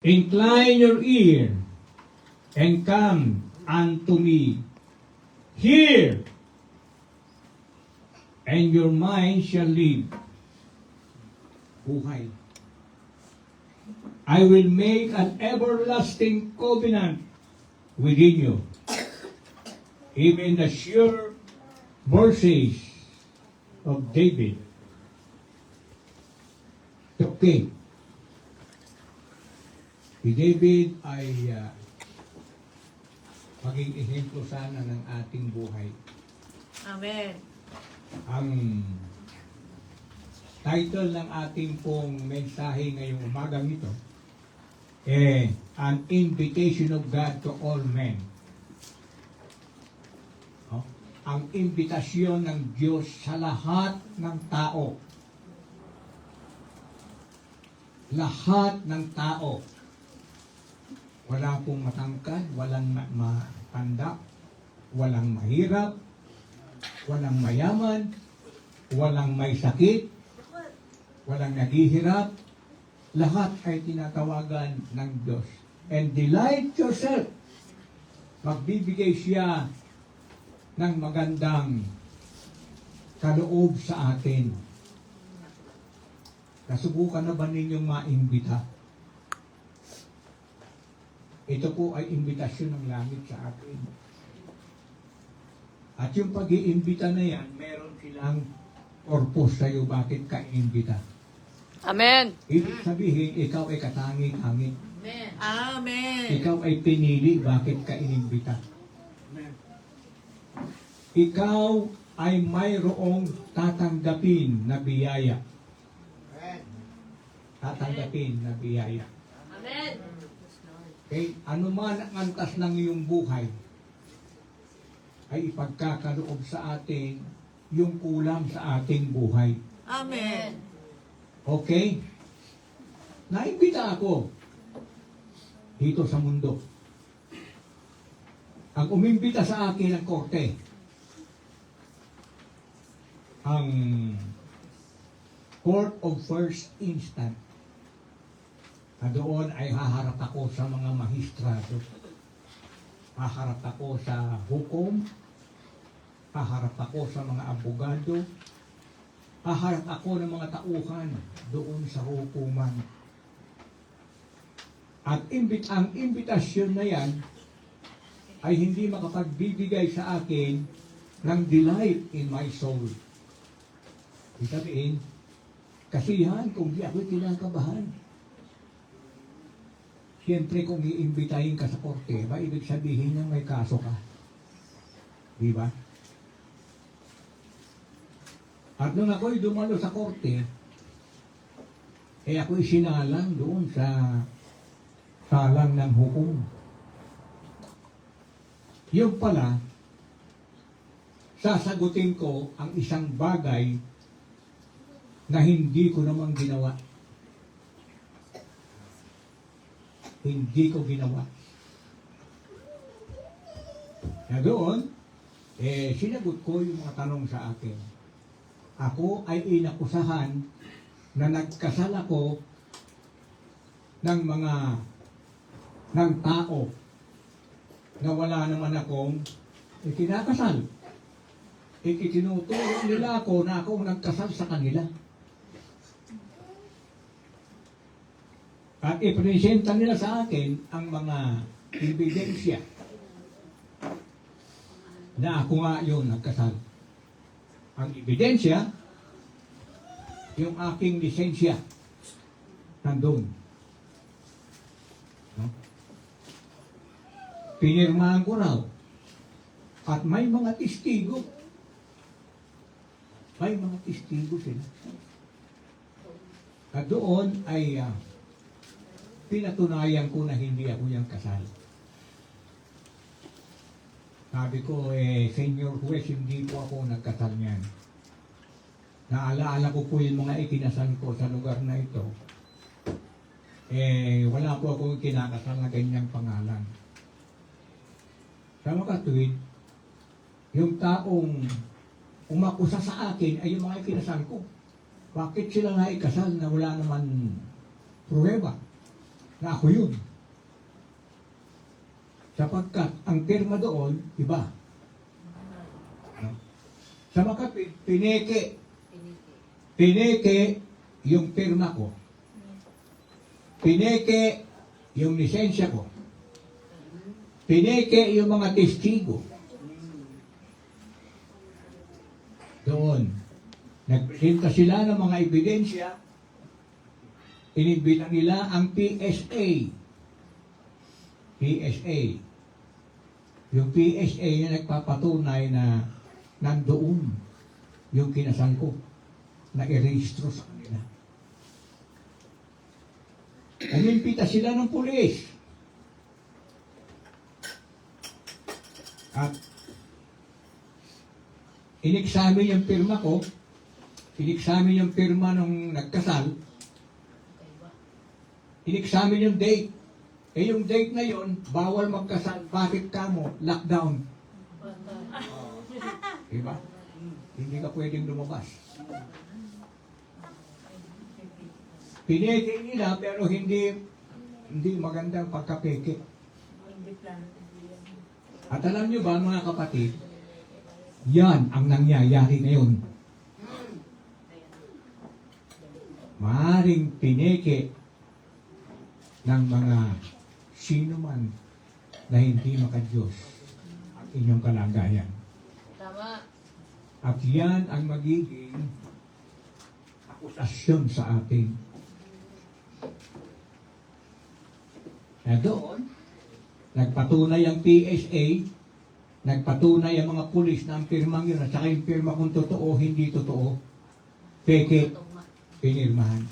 Incline your ear and come unto me. Hear, and your mind shall live. Buhay. I will make an everlasting covenant within you. Even the sure mercies of David. Okay. Si David ay maging ehemplo sana ng ating buhay. Amen. Ang title ng ating pong mensahe ngayong umagang ito, An Invitation of God to All Men. Oh, ang imbitasyon ng Diyos sa lahat ng tao. Lahat ng tao. Wala pong matangkad, walang matanda, walang mahirap, walang mayaman, walang may sakit, walang naghihirap, lahat ay tinatawagan ng Diyos. And delight yourself. Magbibigay siya ng magandang kaloob sa atin. Nasubukan na ba ninyong maimbita? Ito po ay imbitasyon ng langit sa atin. At yung pag-iimbita na yan, meron silang purpose sa'yo bakit ka imbita. Amen. Ibig sabihin, ikaw ay katangi-tangi. Amen. Amen. Ikaw ay pinili bakit ka inimbita. Ikaw ay mayroong tatanggapin na biyaya. Tatanggapin na biyaya. Amen. Okay? Ano man ang antas ng iyong buhay, ay ipagkakaloob sa atin yung kulang sa ating buhay. Amen. Okay? Naimbita ako dito sa mundo. Ang umimbita sa akin ng korte, ang Court of First Instance, na doon ay haharap ako sa mga mahistrado. Haharap ako sa hukom, haharap ako sa mga abogado, haharap ako ng mga tauhan doon sa hukuman. At ang imbitasyon na yan ay hindi makapagbibigay sa akin ng delight in my soul. Ibig sabihin, kasiyahan kung di ako kinakabahan. Siyempre kung iimbitahin ka sa korte, ba ibig sabihin niya may kaso ka? Di ba? At nung ako'y dumalo sa korte, ako'y sinalang doon sa salang ng hukom. Yung pala, sasagutin ko ang isang bagay na hindi ko naman ginawa. Hindi ko ginawa. Na doon, sinagot ko yung mga tanong sa akin. Ako ay inakusahan na nagkasal ako ng tao na wala naman akong ikinakasal. Ikitinuturo nila ako na ako nagkasal sa kanila. At ipresenta nila sa akin ang mga ebidensya na ako nga yun nagkasal. Ang ebidensya, yung aking lisensya, nandun. No? Pinirmahan ko raw. At may mga testigo. May mga testigo sila. At doon ay pinatunayan ko na hindi ako yung kasal. Sabi ko, Senyor Juez, hindi po ako nagkasal niyan. Naalaala ko po yung mga ikinasal ko sa lugar na ito. Wala po ako kinakasal na ganyang pangalan. Sa makatuwid, yung taong umakusa sa akin ay yung mga ikinasal ko. Bakit sila nga ikasal na wala naman pruweba? na ako yun. Sapagkat ang pirma doon, iba. No? Sa makapit, pineke yung pirma ko. Pineke yung lisensya ko. Pineke yung mga testigo. Doon, nagpresenta sila ng mga ebidensya. Inibita nila ang PSA. PSA. Yung PSA yung nagpapatunay na nandoon yung kinasal ko na i-rehistro sa kanila. Umimpita sila ng pulis. At inexamine yung pirma ko, inexamine yung pirma nung nagkasal, inexamine yung date. Eh yung date na yon, bawal magkasal. Bakit ka mo? Lockdown. Diba? Hindi ka pwedeng lumabas. Pineke nila pero hindi magandang pagkapeke. At alam nyo ba mga kapatid, yan ang nangyayari ngayon. Maaring pineke ng mga sino man na hindi makadiyos ang inyong kalagayan. Tama. At yan ang magiging akusasyon sa atin. Na doon, nagpatunay ang PSA, nagpatunay ang mga pulis na ang pirmang yun, at saka yung pirma kung totoo, hindi totoo, peke, pinirmahan.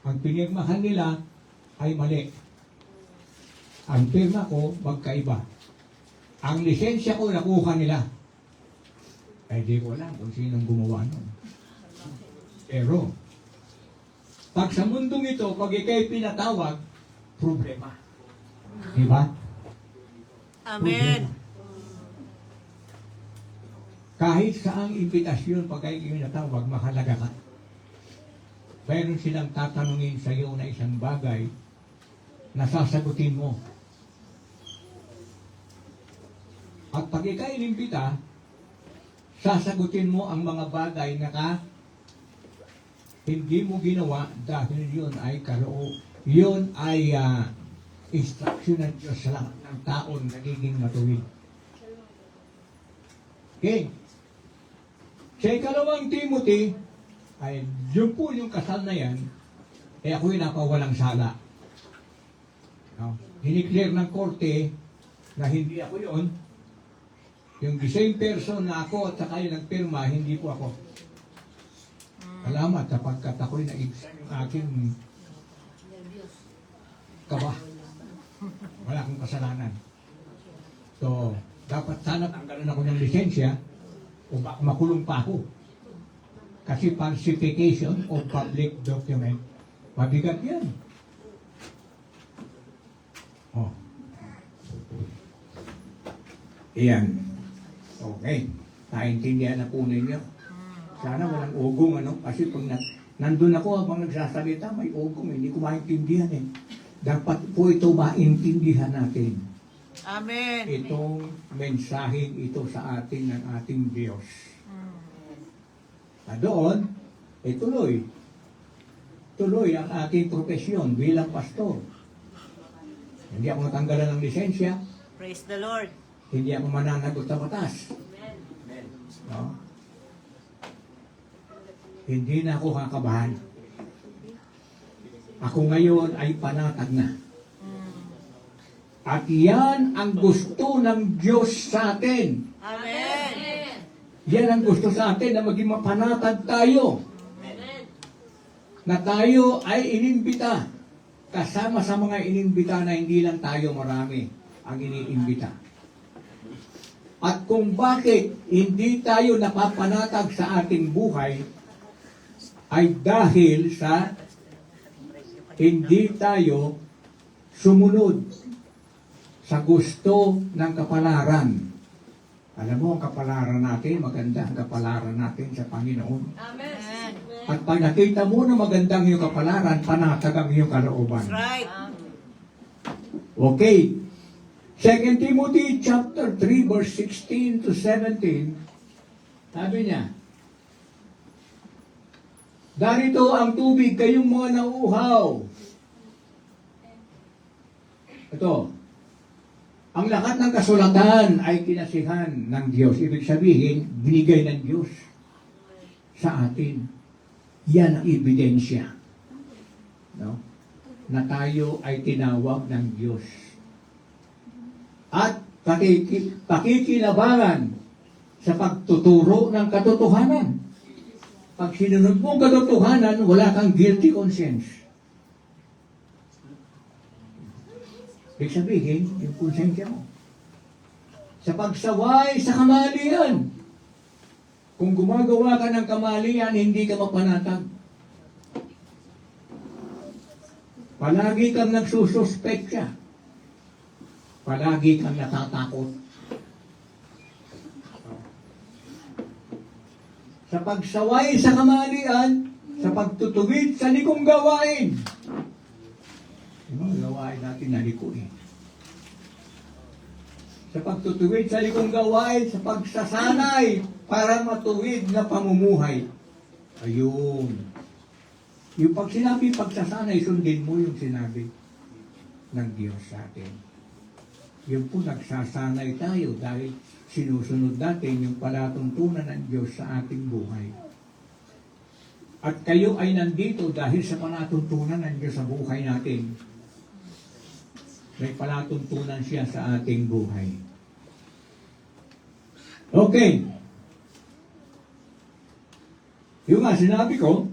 Ang pinirmahan nila ay mali. Ang pirma ko, magkaiba. Ang lisensya ko, nakuha nila. Ay di ko alam kung sinong gumawa nun. Pero, pag sa mundong ito, pag ikay pinatawag, problema. Diba? Amen. Kahit saang imbitasyon, pag kayo pinatawag, mahalaga ka. Mayroon silang tatanungin sa iyo na isang bagay na sasagutin mo. At pag ikaw inimbita, sasagutin mo ang mga bagay na hindi mo ginawa dahil yun ay instruction ng Diyos sa lahat ng taon nagiging matuwid. Okay. Sa ikalawang Timothy, ay yun po yung kasal na yan, eh ako'y napawalang sala. No? Hiniklear ng korte na hindi ako yun. Yung the same person na ako at saka yung nagpirma, hindi po ako. Salamat sapagkat ako'y naibsan yung aking kaba. Wala akong kasalanan. So, dapat sana tanggalan ako ng lisensya o baka makulong pa ako. Kasi falsification of public document, mabigat yan. Oh. Iyan. Okay. Naintindihan na po ninyo. Sana walang ugong, kasi pag nandun ako habang nagsasalita, may ugong, hindi ko maintindihan eh. Dapat po ito maintindihan natin. Amen. Itong mensaheng ito sa atin ng ating Diyos. Na doon, tuloy. Tuloy ang aking profesyon bilang pastor. Hindi ako natanggalan ng lisensya. Praise the Lord. Hindi ako mananagot sa batas. No? Hindi na ako kakabahan. Ako ngayon ay panatag na. At yan ang gusto ng Diyos sa atin. Amen. Yan ang gusto sa atin na maging mapanatag tayo. Na tayo ay inimbita. Kasama sa mga inimbita na hindi lang tayo marami ang iniimbita. At kung bakit hindi tayo napapanatag sa ating buhay, ay dahil sa hindi tayo sumunod sa gusto ng kapalaran. Alam mo, ang kapalaran natin, maganda ang kapalaran natin sa Panginoon. Amen. At pag nakita mo na magandang iyong kapalaran, panatag ang iyong kalooban. That's right. Okay. 2 Timothy chapter 3 verse 16 to 17, sabi niya, darito ang tubig kayong mga nauuhaw. Ito, ang lahat ng kasulatan ay kinasihan ng Diyos. Ibig sabihin, binigay ng Diyos sa atin. Yan ang ebidensya. No? Na tayo ay tinawag ng Diyos. At pakikinabangan sa pagtuturo ng katotohanan. Pag sinunod mo ang katotohanan, wala kang guilty conscience. Ibig sabihin, yung konsensya mo. Sa pagsaway sa kamalian. Kung gumagawa ka ng kamalian, hindi ka mapanatag. Palagi kang nagsususpeksya. Palagi kang natatakot. Sa pagsaway sa kamalian, sa pagtutuwid sa likong gawain. Yung mga gawain natin na liko eh. Sa pagtutuwid sa likong gawain, sa pagsasanay para matuwid na pamumuhay. Ayun. Yung pag sinabi pagsasanay, sundin mo yung sinabi ng Diyos sa atin. Yung po nagsasanay tayo dahil sinusunod natin yung palatuntunan ng Diyos sa ating buhay. At kayo ay nandito dahil sa palatuntunan ng Diyos sa buhay natin. May palatuntunan siya sa ating buhay. Okay. Yung nga sinabi ko,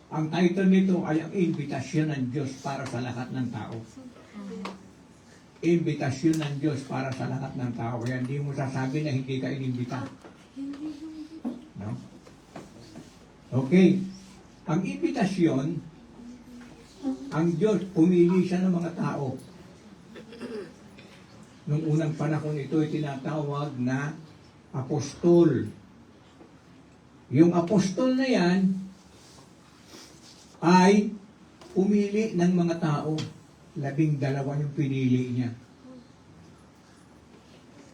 ang title nito ay ang imbitasyon ng Diyos para sa lahat ng tao. Imbitasyon ng Diyos para sa lahat ng tao. Kaya hindi mo sasabi na hindi ka inimbita. No? Okay. Ang imbitasyon, ang Diyos pumili siya ng mga tao. Nung unang panahon ito ay tinatawag na apostol. Yung apostol na yan ay pumili ng mga tao. 12 yung pinili niya.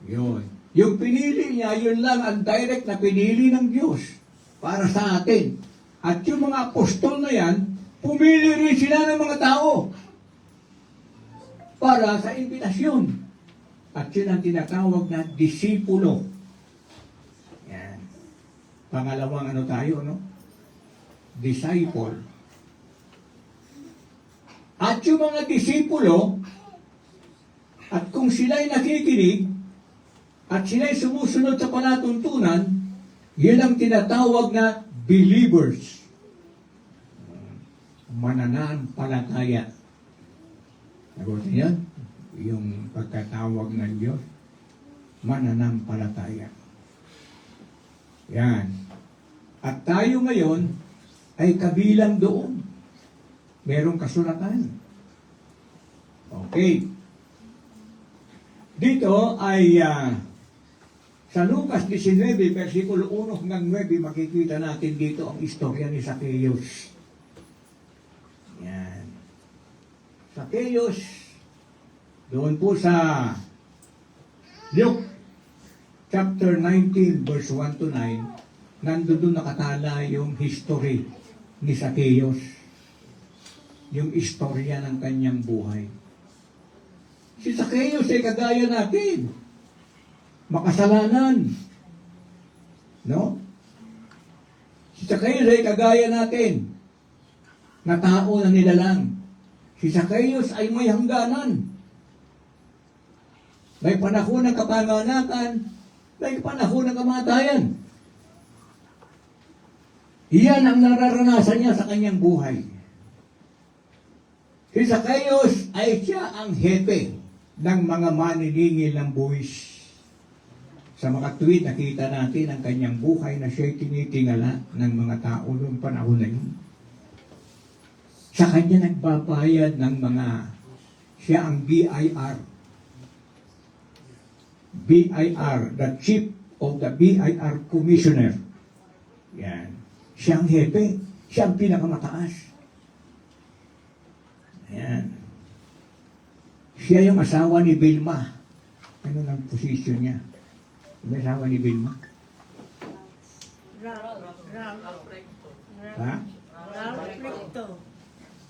Yun. Yung pinili niya, yun lang ang direct na pinili ng Diyos para sa atin. At yung mga apostol na yan, pumili rin sila ng mga tao para sa imbitasyon. At yun ang tinatawag na disipulo. Yan. Pangalawang ano tayo, no? Disciple. At yung mga disipulo, at kung sila'y nakikinig, at sila'y sumusunod sa palatuntunan, yun ang tinatawag na believers. Mananampalataya. Nagutin yan? Yung pagkatawag ng Diyos, mananampalataya. Yan. At tayo ngayon ay kabilang doon. Merong kasulatan. Okay. Dito ay sa Lucas 19, versikulo 1 hanggang 9, makikita natin dito ang istorya ni Zacchaeus. Yan. Zacchaeus, doon po sa Luke chapter 19, verse 1 to 9, nandun nakatala yung history ni Zacchaeus. Yung istorya ng kanyang buhay. Si Zacchaeus ay kagaya natin. Makasalanan. No? Si Zacchaeus ay kagaya natin. Na tao na nilalang. Si Zacchaeus ay may hangganan. May panahon ng kapanganakan. May panahon ng kamatayan. Iyan ang nararanasan niya sa kanyang buhay. Si Zacchaeus ay siya ang hepe ng mga maniningil ng buwis. Sa mga tuwid, nakita natin ang kanyang buhay na siya'y tinitingala ng mga tao noong panahon na yun. Sa kanya nagbabayad ng mga, siya ang BIR. BIR, the Chief of the BIR Commissioner. Yan. Siya ang hepe. Siya ang pinakamataas. Ayan. Siya yung asawa ni Vilma. Ano ang posisyon niya? Yung asawa ni Vilma? Ha?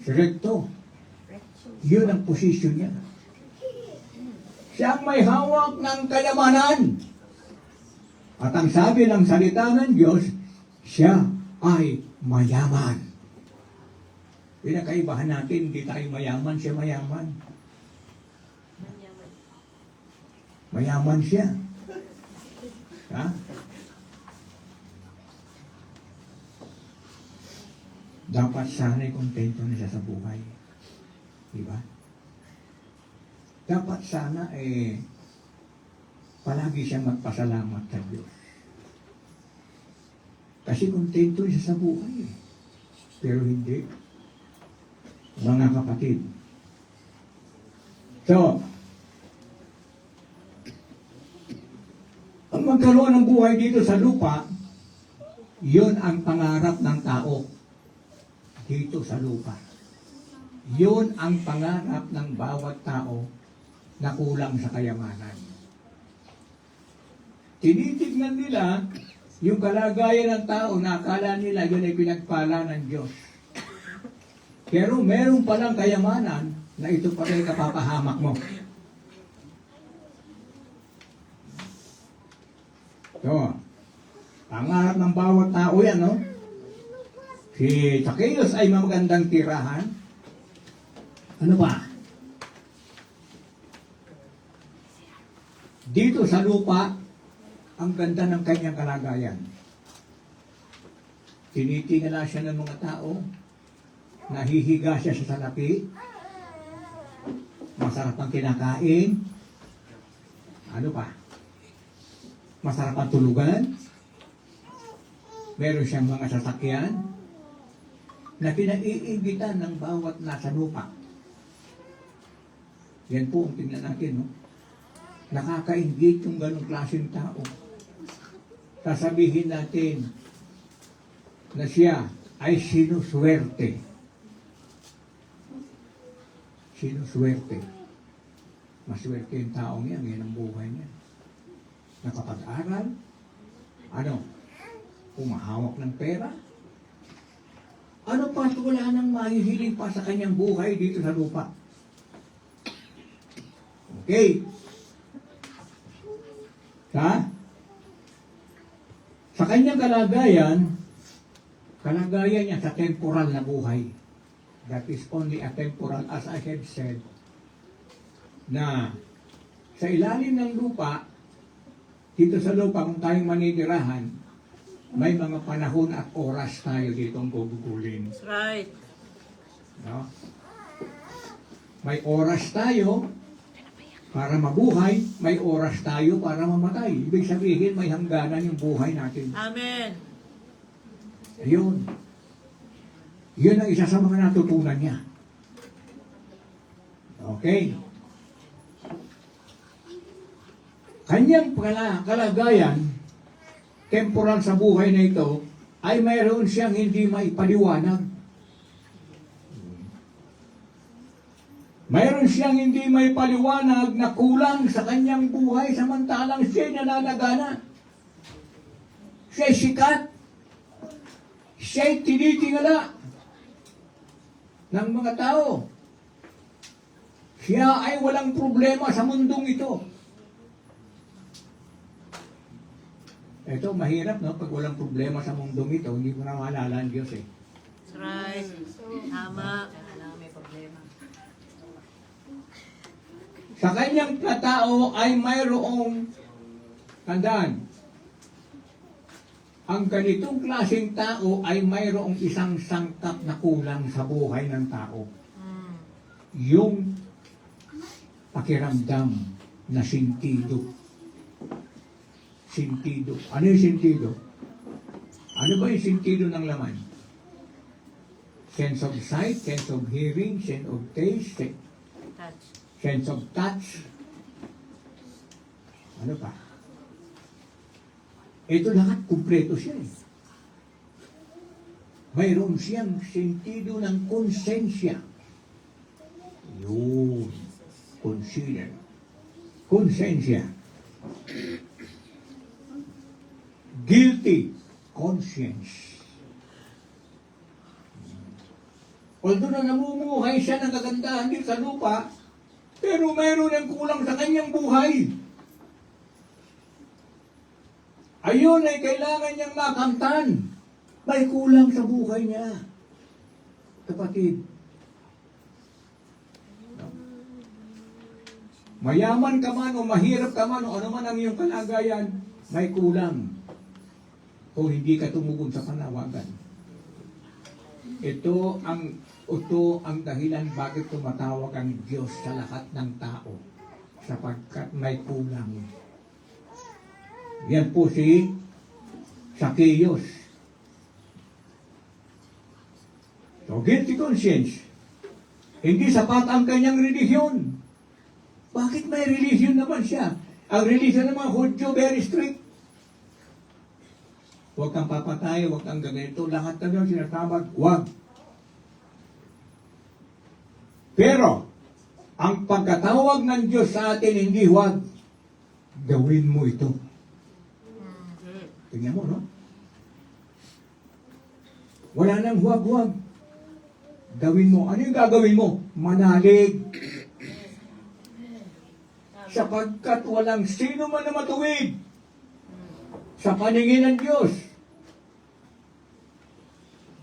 Si Recto. Yun ang posisyon niya. Siya ang may hawak ng kayamanan. At ang sabi ng salita ng Diyos, siya ay mayaman. Pinakaibahan natin, hindi tayo mayaman, siya mayaman. Mayaman siya. Ha? Dapat sana'y kontento na siya sa buhay. Diba? Dapat sana palagi siyang magpasalamat sa Diyos. Kasi kontento siya sa buhay. Pero hindi. Mga kapatid. So, ang magkaroon ng buhay dito sa lupa, yun ang pangarap ng tao dito sa lupa. Yun ang pangarap ng bawat tao na kulang sa kayamanan. Tinitignan nila yung kalagayan ng tao na akala nila yun ay pinagpala ng Diyos. Pero meron palang kayamanan na ito pa rin kapapahamak mo. So, pangarap ng bawat tao yan, no? Si Zacchaeus ay magandang tirahan. Ano ba? Dito sa lupa, ang ganda ng kanyang kalagayan. Tinitingala siya ng mga tao. Nahihiga siya sa salapi. Masarap ang kinakain. Ano pa? Masarap ang tulugan. Meron siyang mga sasakyan na pinaiingitan ng bawat nasa lupa. Yan po ang tingnan natin, no? Nakakaingit yung ganong klaseng tao. Sasabihin natin na siya ay sinuswerte. Sinuswerte. Maswerte yung taong yan, yan ang buhay niya. Nakapag-aral, umahawak ng pera, ano pa wala nang mahihiling pa sa kanyang buhay dito sa lupa. Okay. Sa kanyang kalagayan niya sa temporal na buhay. That is only a temporal, as I have said, na sa ilalim ng lupa, dito sa lupa, kung tayong manitirahan, may mga panahon at oras tayo ditong gugugulin. That's right. No? May oras tayo para mabuhay, may oras tayo para mamatay. Ibig sabihin, may hangganan yung buhay natin. Amen. Ayun. Yun ang isa sa mga natutunan niya. Okay. Kanyang kalagayan, temporal sa buhay na ito, ay mayroon siyang hindi maipaliwanag. Mayroon siyang hindi maipaliwanag na kulang sa kanyang buhay samantalang siya'y nananagana. Siya'y sikat. Siya'y tinitingala ng mga tao. Siya ay walang problema sa mundong ito. Ito, mahirap, no? Pag walang problema sa mundong ito, hindi mo na maalala ang Diyos, eh. That's right. Tama. Sa kanyang katao ay mayroong, tandaan, ang ganitong klaseng tao ay mayroong isang sangkap na kulang sa buhay ng tao. Yung pakiramdam na sentido. Sentido. Ano yung sentido? Ano ba yung sentido ng laman? Sense of sight, sense of hearing, sense of taste, Touch. sense of touch. Ano pa? Ito lahat, kumpleto siya eh. Mayroon siyang sentido ng konsensya. Yun. Consider. Konsensya. Guilty conscience. Although na namumuhay siya ng kagandahan din sa lupa, pero mayroon ang kulang sa kanyang buhay. Ayun ay kailangan niyang makamtan. May kulang sa buhay niya. Kapatid, mayaman ka man o mahirap ka man o ano man ang iyong kalagayan, may kulang. O hindi ka tumugon sa panawagan. Ito ang dahilan bakit tumatawag ang Diyos sa lahat ng tao. Sapagkat may kulang. Yan po si Zacchaeus. So, guilty conscience. Hindi sapat ang kanyang relihiyon. Bakit may relihiyon naman siya? Ang relihiyon ng mga Hudyo, very strict. Huwag kang papatay, huwag kang ganito. Lahat na yun sinasabat, huwag. Pero, ang pagkatawag ng Diyos sa atin, hindi huwag. Gawin mo ito. Tingnan mo, no? Wala nang huwag-huwag. Gawin mo. Ano yung gagawin mo? Manalig. Sapagkat walang sino man na matuwid sa paningin ng Diyos.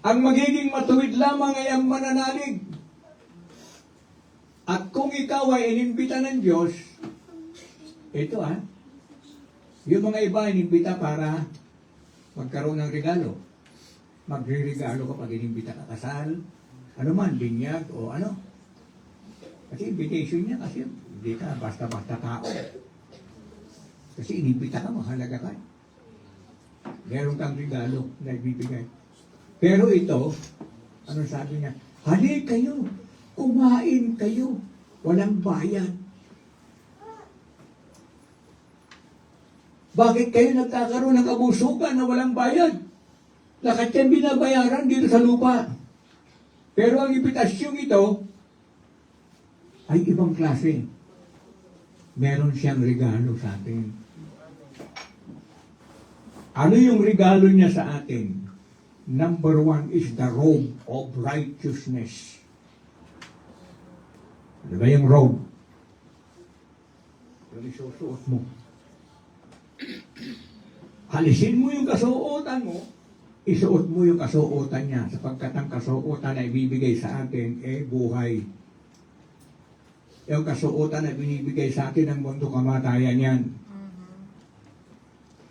Ang magiging matuwid lamang ay ang mananalig. At kung ikaw ay inimbita ng Diyos, ito yung mga iba inimbita para magkaroon ng regalo. Magre-regalo kapag inimbita ka kasal, ano man, linyag o ano. Kasi invitation niya kasi hindi ka basta-basta tao. Kasi inimbita ka, mahalaga ka. Meron kang regalo na ibibigay. Pero ito, ano sabi niya? Hali kayo, kumain kayo, walang bayad. Bakit kayo nagkakaroon ng kabusugan na walang bayad? Lahat yan binabayaran dito sa lupa. Pero ang impitasyong ito ay ibang klase. Meron siyang regalo sa atin. Ano yung regalo niya sa atin? Number 1 is the robe of righteousness. Ano ba yung robe? Yung isusuot mo. Alisin mo yung kasuotan mo, isuot mo yung kasuotan niya, sapagkat ang kasuotan na ibibigay sa atin, buhay. Yung kasuotan na binibigay sa atin ng mundo, kamatayan yan.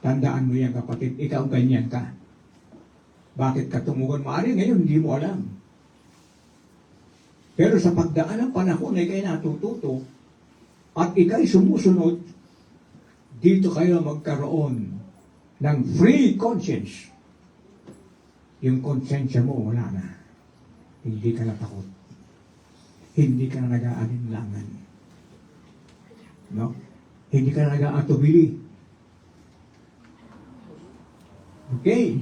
Tandaan mo yan, kapatid, ikaw ganyan ka. Bakit ka tumugon? Maari ngayon, hindi mo alam. Pero sa pagdaan ng panahon ay kayo natututo at ikay sumusunod, dito kayo magkaroon ng free conscience. Yung konsensya mo, wala na. Hindi ka natakot. Hindi ka na nag-aalinlangan. No? Hindi ka na nag-aatubili. Okay.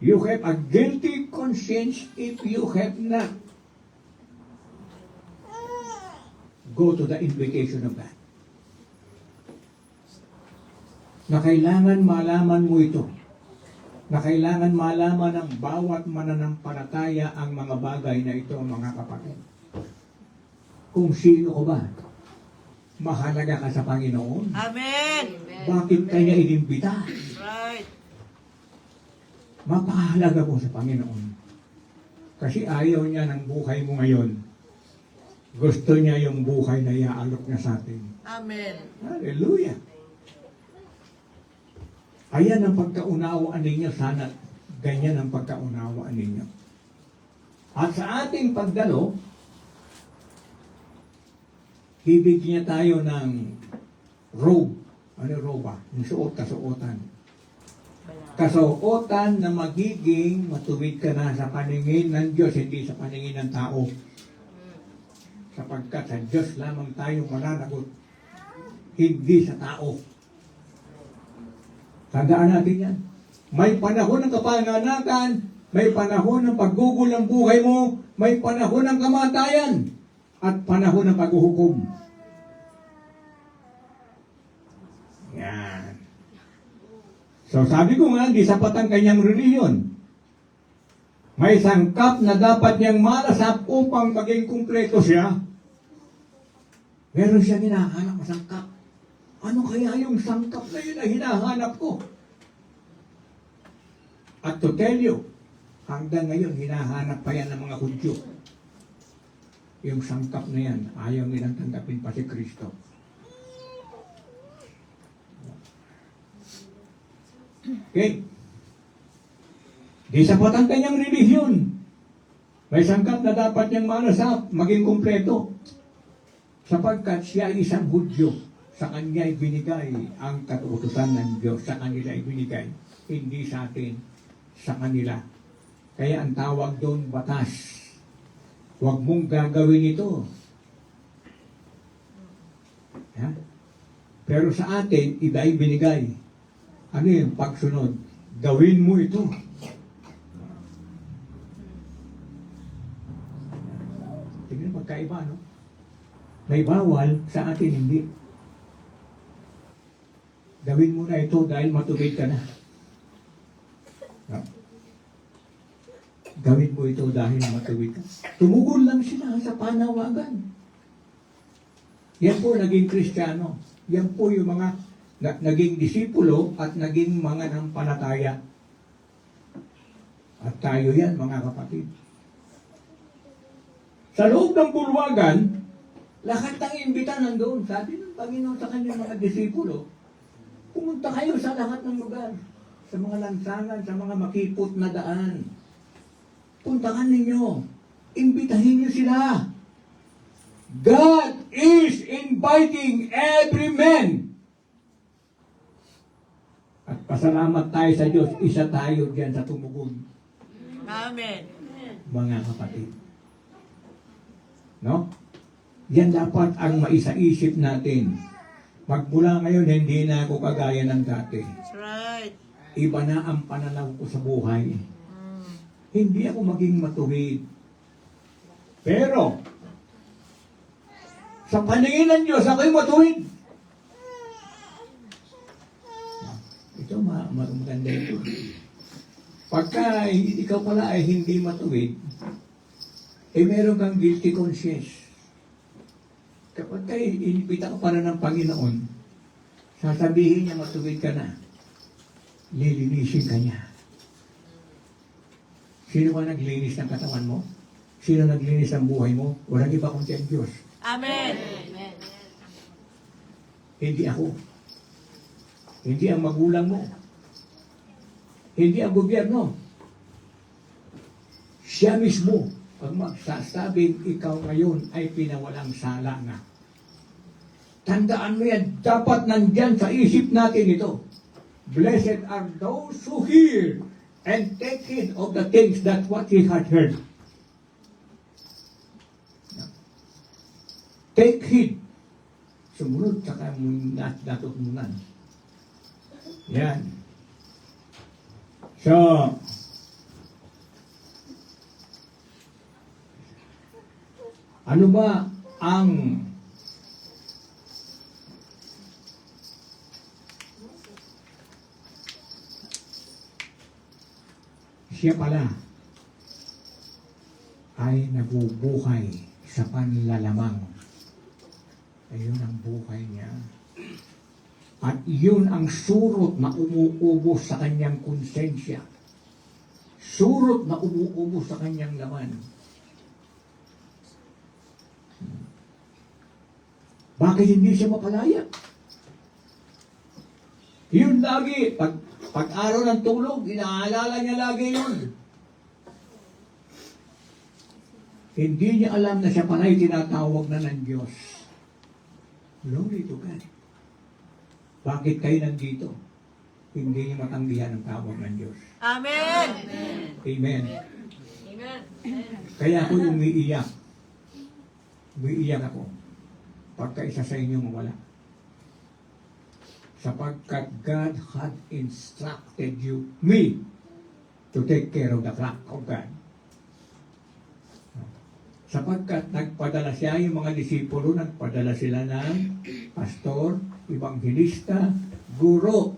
You have a guilty conscience if you have not. Go to the implication of that. Na kailangan malaman mo ito. Na kailangan malaman ng bawat mananampalataya ang mga bagay na ito, mga kapatid. Kung sino ko ba? Mahalaga ka sa Panginoon. Amen. Bakit kanya inimbita? Right. Mapahalaga mo sa Panginoon. Kasi ayaw niya ng buhay mo ngayon. Gusto niya yung buhay na iaalok niya sa atin. Amen. Hallelujah. Ayan ang pagkaunawaan ninyo. Sana ganyan ang pagkaunawaan ninyo. At sa ating pagdalo, bibigyan tayo ng robe. Ano robe ba? Yung suot, kasuotan. Kasuotan na magiging matuwid ka na sa paningin ng Diyos, hindi sa paningin ng tao. Sapagkat sa Diyos lamang tayo mananagot. hindi sa tao. Tandaan natin yan. May panahon ng kapanganakan, may panahon ng paggugol ng buhay mo, may panahon ng kamatayan, at panahon ng paghuhukom. Yan. So sabi ko nga, di sapat ang kanyang reliyon. May sangkap na dapat niyang malasap upang maging kumpleto siya. Meron siya hinahanap na sangkap. Ano kaya yung sangkap na yun na hinahanap ko? At to tell you, hanggang ngayon, hinahanap pa yan ng mga Hudyo. Yung sangkap na yan, ayaw nilang tanggapin pa si Kristo. Okay? Di sapat ang kanyang relihiyon. May sangkap na dapat niyang malasap, maging kumpleto. Sapagkat siya ay isang Hudyo, sa kanya ay binigay ang katutusan ng Diyos, sa kanila ay binigay, hindi sa atin, sa kanila. Kaya ang tawag doon, batas. Huwag mong gagawin ito. Ha? Pero sa atin, iba ay binigay. Ano yung pagsunod? Gawin mo ito. Tingnan magkaiba, no? May bawal, sa atin hindi. Gawin mo na ito dahil matubig ka na. No? Gawin mo ito dahil matuwid ka. Tumugol lang sila sa panawagan. Yan po naging Kristiyano. Yan po yung mga naging disipulo at naging mga nampalataya. At tayo yan, mga kapatid. Sa loob ng bulwagan, lahat ng imbita nandoon. Sabi ng Panginoon sa kanyang mga disipulo, pumunta kayo sa lahat ng lugar. Sa mga lansangan, sa mga makipot na daan. Puntahan ninyo. Imbitahin niyo sila. God is inviting every man. At pasalamat tayo sa Diyos, isa tayo diyan sa tumugon. Amen. Mga kapatid. No? Yan dapat ang maisaisip natin. Magmula ngayon, hindi na ako kagaya ng dati. That's right. Iba na ang pananaw ko sa buhay. Hindi ako maging matuwid. Pero, sa paningin ng Diyos, ako'y matuwid. Ito, maganda ito. Pagka ikaw pala ay hindi matuwid, eh meron kang guilty conscience. Kapag kayo inibita ka para ng Panginoon, sasabihin niya matuwid ka na, lilinisin ka niya. Sino ba naglinis ng katawan mo? Sino naglinis ng buhay mo? Walang iba kundi ang Diyos. Amen. Hindi ako. Hindi ang magulang mo. Hindi ang gobyerno. Siya mismo, pag magsasabing ikaw ngayon ay pinawalang sala na. Tandaan mo yan, dapat nandyan sa isip natin ito. Blessed are those who hear and take heed of the things that what he had heard. Take heed. Sumunod sa kanyang natutunan. Yan. So, ano ba ang siya pala ay nabubuhay sa panlalamang. Ayun ang buhay niya. At yun ang surot na umuubos sa kanyang konsensya. Surot na umuubos sa kanyang laman. Bakit hindi siya mapalaya? Yun lagi, pag araw ng tulog, inaalala niya lagi yun. Hindi niya alam na siya pala'y tinatawag na ng Diyos. Glory to God. Bakit kayo nandito? Hindi niyo matanggihan ang tawag ng Diyos. Amen. Amen. Amen. Kaya ako umiiyak. Umiiyak ako. Pagka isa sa inyo mawala. sapagkat God had instructed me to take care of the flock of God. Sapagkat nagpadala siya, yung mga disipulo, nagpadala sila ng pastor, ebanghelista, guro,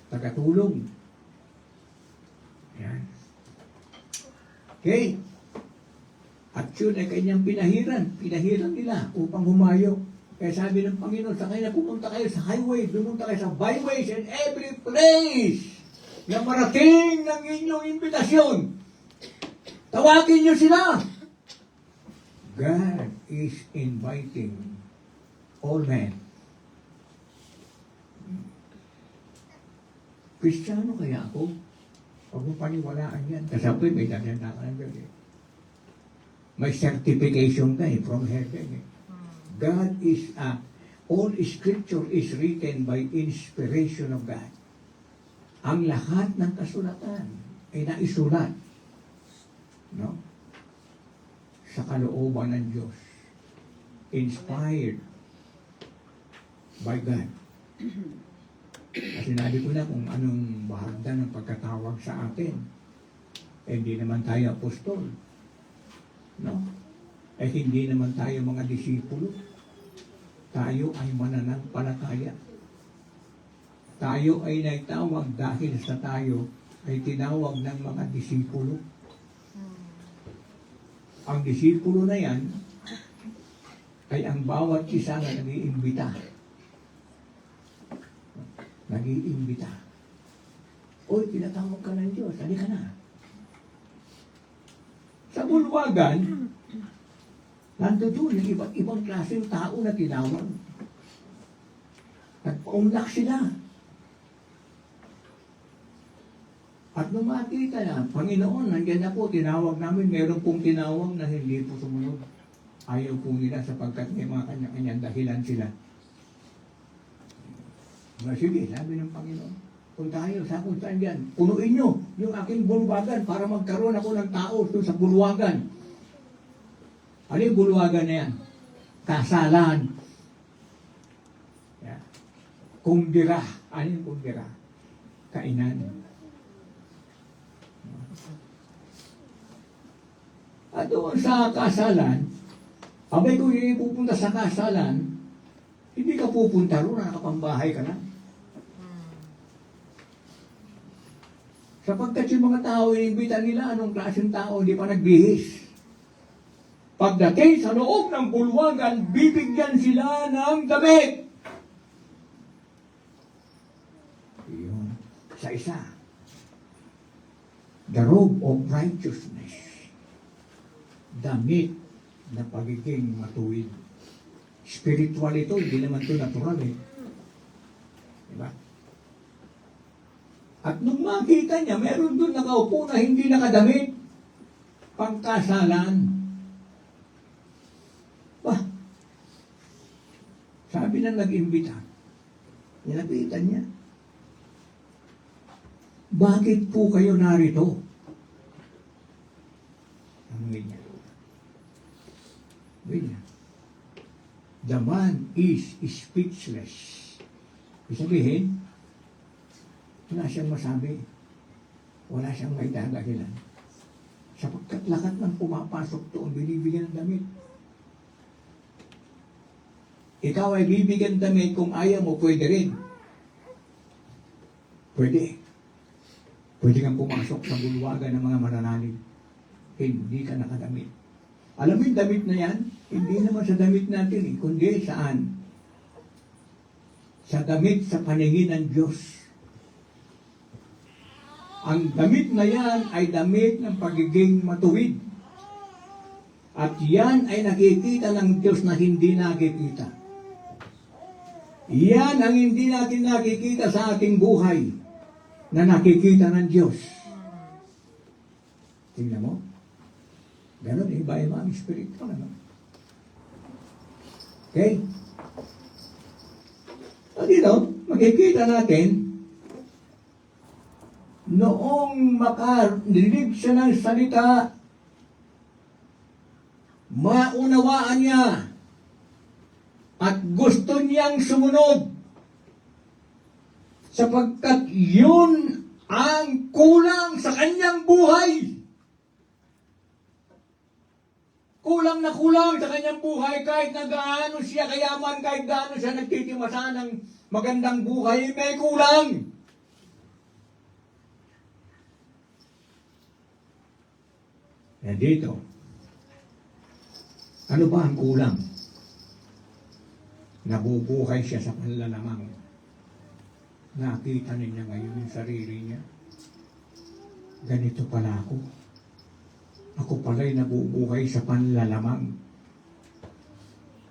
tagatulong. Yan. Okay. At yun ay kanyang pinahiran nila upang humayo. Kaya sabi ng Panginoon, sa kanya pumunta kayo sa highway, pumunta kayo sa byways and every place na marating ng inyong imbitasyon. Tawagin niyo sila. God is inviting all men. Kristiyano kaya ako? Huwag mo paniwalaan yan. Kasi ako may dadanda ka ng Diyos eh. May certification ka eh, from heaven eh. God is all scripture is written by inspiration of God. Ang lahat ng kasulatan ay naisulat, no? Sa kalooban ng Diyos. Inspired by God. At sinabi ko na kung anong bahagdan ng pagkatawag sa atin. Eh, hindi naman tayo apostol. No? Eh, hindi naman tayo mga disipulo. Tayo ay mananampalataya. Tayo ay naitawag dahil sa tayo ay tinawag ng mga disipulo. Ang disipulo na yan ay ang bawat isa na nag-iimbita. Nag-iimbita. Uy, tinatawag ka ng Diyos. Halika na. Sa bulwagan, nandoon yung iba't ibang klaseng tao na tinawag. Nagpaunlak sila. At nung makita na, Panginoon, nandiyan na po, tinawag namin, meron pong tinawag na hindi po sumunod. Ayaw po nila sapagkat may mga kanya-kanyang dahilan sila. Sige, sabi ng Panginoon, kung tayo, sa kung saan yan, punuin nyo yung aking bulwagan para magkaroon ako ng tao doon sa bulwagan. Ano yung bulwagan na yan? Kasalan. Yeah. Kumbira. Ano yung kumbira? Kainan. At doon sa kasalan, abay kung hindi pupunta sa kasalan, hindi ka pupunta roon, nakapambahay ka na. Sapagkat yung mga tao, inimbita nila, anong klaseng tao, hindi pa nagbihis. Pagdating sa loob ng bulwagan, bibigyan sila ng damit. Yun. Sa isa, the robe of righteousness. Damit na pagiging matuwid. Spiritual ito, hindi naman ito natural eh. Diba? At nung makita niya, meron doon nakaupo na hindi nakadamit. Pangkasalan. Bah, sabi na nag-imbita, nilapitan niya. Bakit po kayo narito? Ang niya. The man is speechless. Ibig sabihin, wala siyang masabi. Wala siyang may dadahilan. Sapagkat lahat ng pumapasok doon, binibigyan ng damit. Ikaw ay bibigyan ng damit kung ayaw mo, pwede rin. Pwede. Pwede kang pumasok sa bulwagan ng mga mananalig. Hindi ka nakadamit. Alam mo yung damit na yan? Hindi naman sa damit natin, kundi saan? Sa damit sa paningin ng Diyos. Ang damit na yan ay damit ng pagiging matuwid. At yan ay nakikita ng Diyos na hindi nakikita. Yan ang hindi natin nakikita sa ating buhay na nakikita ng Diyos. Tingnan mo. Ganon, iba-iba ang spiritual. Okay? So dito, makikita natin noong makarinig siya ng salita, maunawaan niya at gusto niyang sumunod. sapagkat yun ang kulang sa kanyang buhay. Kulang na kulang sa kanyang buhay kahit na gaano siya kayaman, kahit gaano siya nagtitimasa ng magandang buhay, may kulang. Na dito, ano ba ang kulang? Nabubuhay siya sa panlalamang. Nakita niya ngayon yung sarili niya. Ganito pala ako. Ako pala'y nabubuhay sa panlalamang.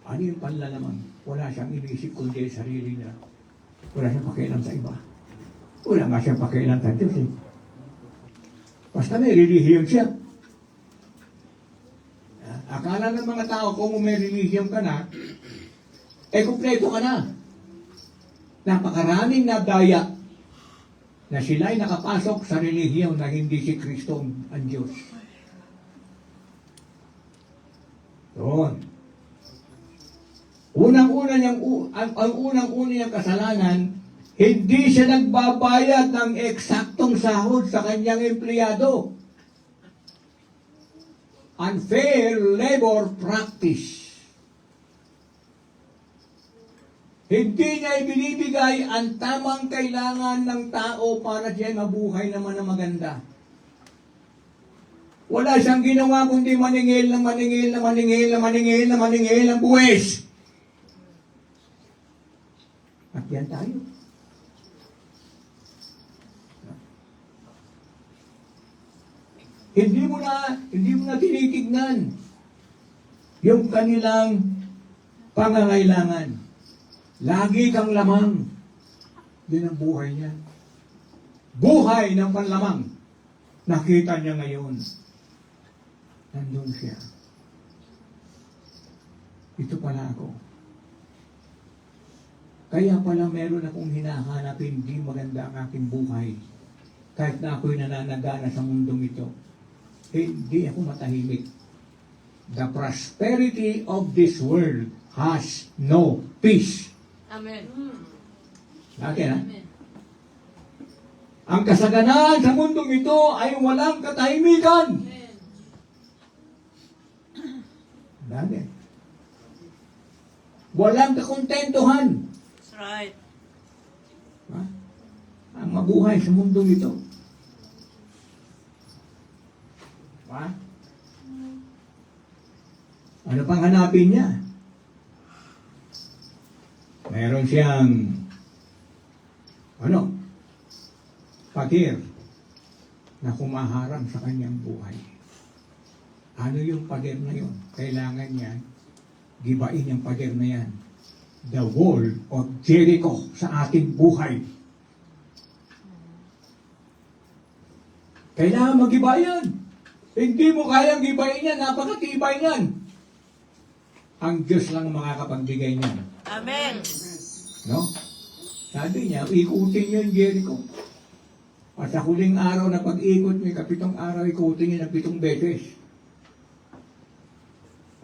Ano yung panlalamang? Wala siyang inisip kundi sarili niya. Wala siyang pakialam sa iba. Wala nga siyang pakialam sa Diyos eh. Basta may relihiyon siya. Akala ng mga tao kung may relihiyon ka na, kumpleto ka na. Napakaraming nadaya na sila'y nakapasok sa relihiyon na hindi si Kristo ang Diyos. Doon. Ang unang-una niyang kasalanan, hindi siya nagbabayad ng eksaktong sahod sa kanyang empleyado. Unfair labor practice. Hindi niya ibinibigay ang tamang kailangan ng tao para siya mabuhay naman na maganda. Wala siyang ginawa kundi maningil ng buwis. At yan tayo. Hindi mo na tinitignan yung kanilang pangangailangan. Lagi kang lamang. Din ang buhay niya. Buhay ng panlamang. Nakita niya ngayon. Nandun siya. Ito pala ako. Kaya pala meron akong hinahanap, hindi maganda ang aking buhay. Kahit na ako'y nananagana sa mundong ito, hindi ako matahimik. The prosperity of this world has no peace. Amen. Lagi na. Ang kasaganan sa mundong ito ay walang katahimikan. Lagi. Walang kakontentuhan. That's right. Ha? Ang mabuhay sa mundong ito. Ha? Ano pang hanapin niya? Meron siyang pader na kumaharang sa kanyang buhay. Ano yung pader na yun? Kailangan niya gibain yung pader na yan. The wall of Jericho sa ating buhay. Kailangan mag-iba yan. Hindi mo kayang gibain yan. Napakatibay yan. Ang Diyos lang makakapagbigay niyan. Amen. No? Sabi niya, ikutin niyo yung Jericho. At sa huling araw na pag-ikot niya, 7 araw, ikutin niya ng 7 beses.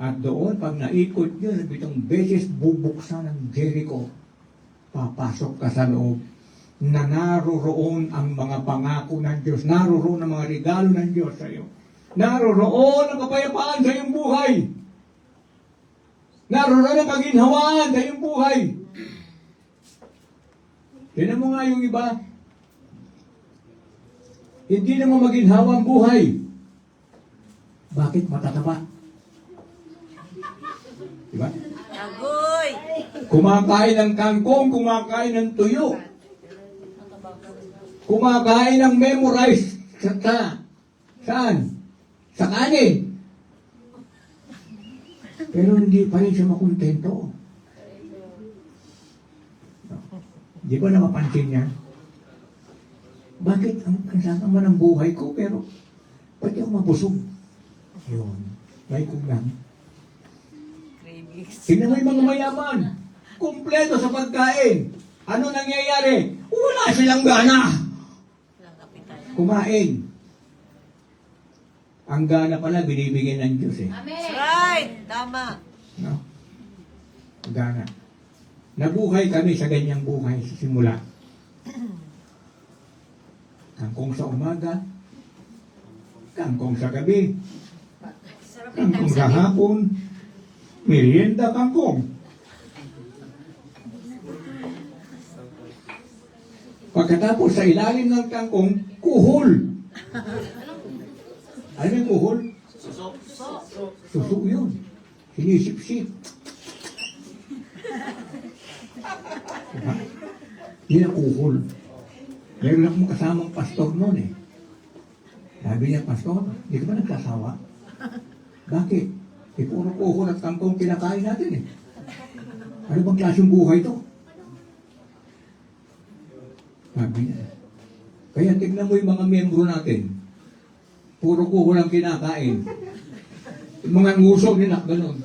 At doon, pag naikot niyo ng 7 beses, bubuksan ng Jericho. Papasok ka sa loob na naroroon ang mga pangako ng Diyos. Naroroon ang mga regalo ng Diyos sa iyo. Naroroon ang kapayapaan sa iyong buhay. Naroroon ang kaginhawaan sa iyong buhay. Tignan mo nga yung iba. Hindi naman maginhawa ang buhay. Bakit matataba? Diba? Agoy. Kumakain ng kangkong, kumakain ng tuyo. Kumakain ng memorize saan? Sa kanin. Pero hindi pa rin siya makontento. Di ba napapansin niya? Bakit ang saka man ang buhay ko, pero pati ako mabusog. Yun. May kulang. Tingnan mo yung mga mayaman. Kumpleto sa pagkain. Ano nangyayari? Wala silang gana. Kumain. Ang gana pala binibigyan ng Diyos eh. That's right. Tama. No? Gana. Nabuhay kami sa ganyang buhay sa simula. Kangkong sa umaga, kangkong sa gabi, kangkong sa hapon, merienda kangkong. Pagkatapos sa ilalim ng kangkong, kuhol. Ano yung kuhol? Suso yun. Sinisip-sip. Diba? Yun ang kuhol. Meron akong kasamang pastor noon eh. Sabi niya, pastor, di ka ba nagsasawa? Bakit? Puro kuhol at kangkong kinakain natin eh. Ano bang klaseng buhay to? Sabi niya. Kaya tignan mo yung mga miyembro natin. Puro kuhol ang kinakain. Yung mga nguso nila, ganun.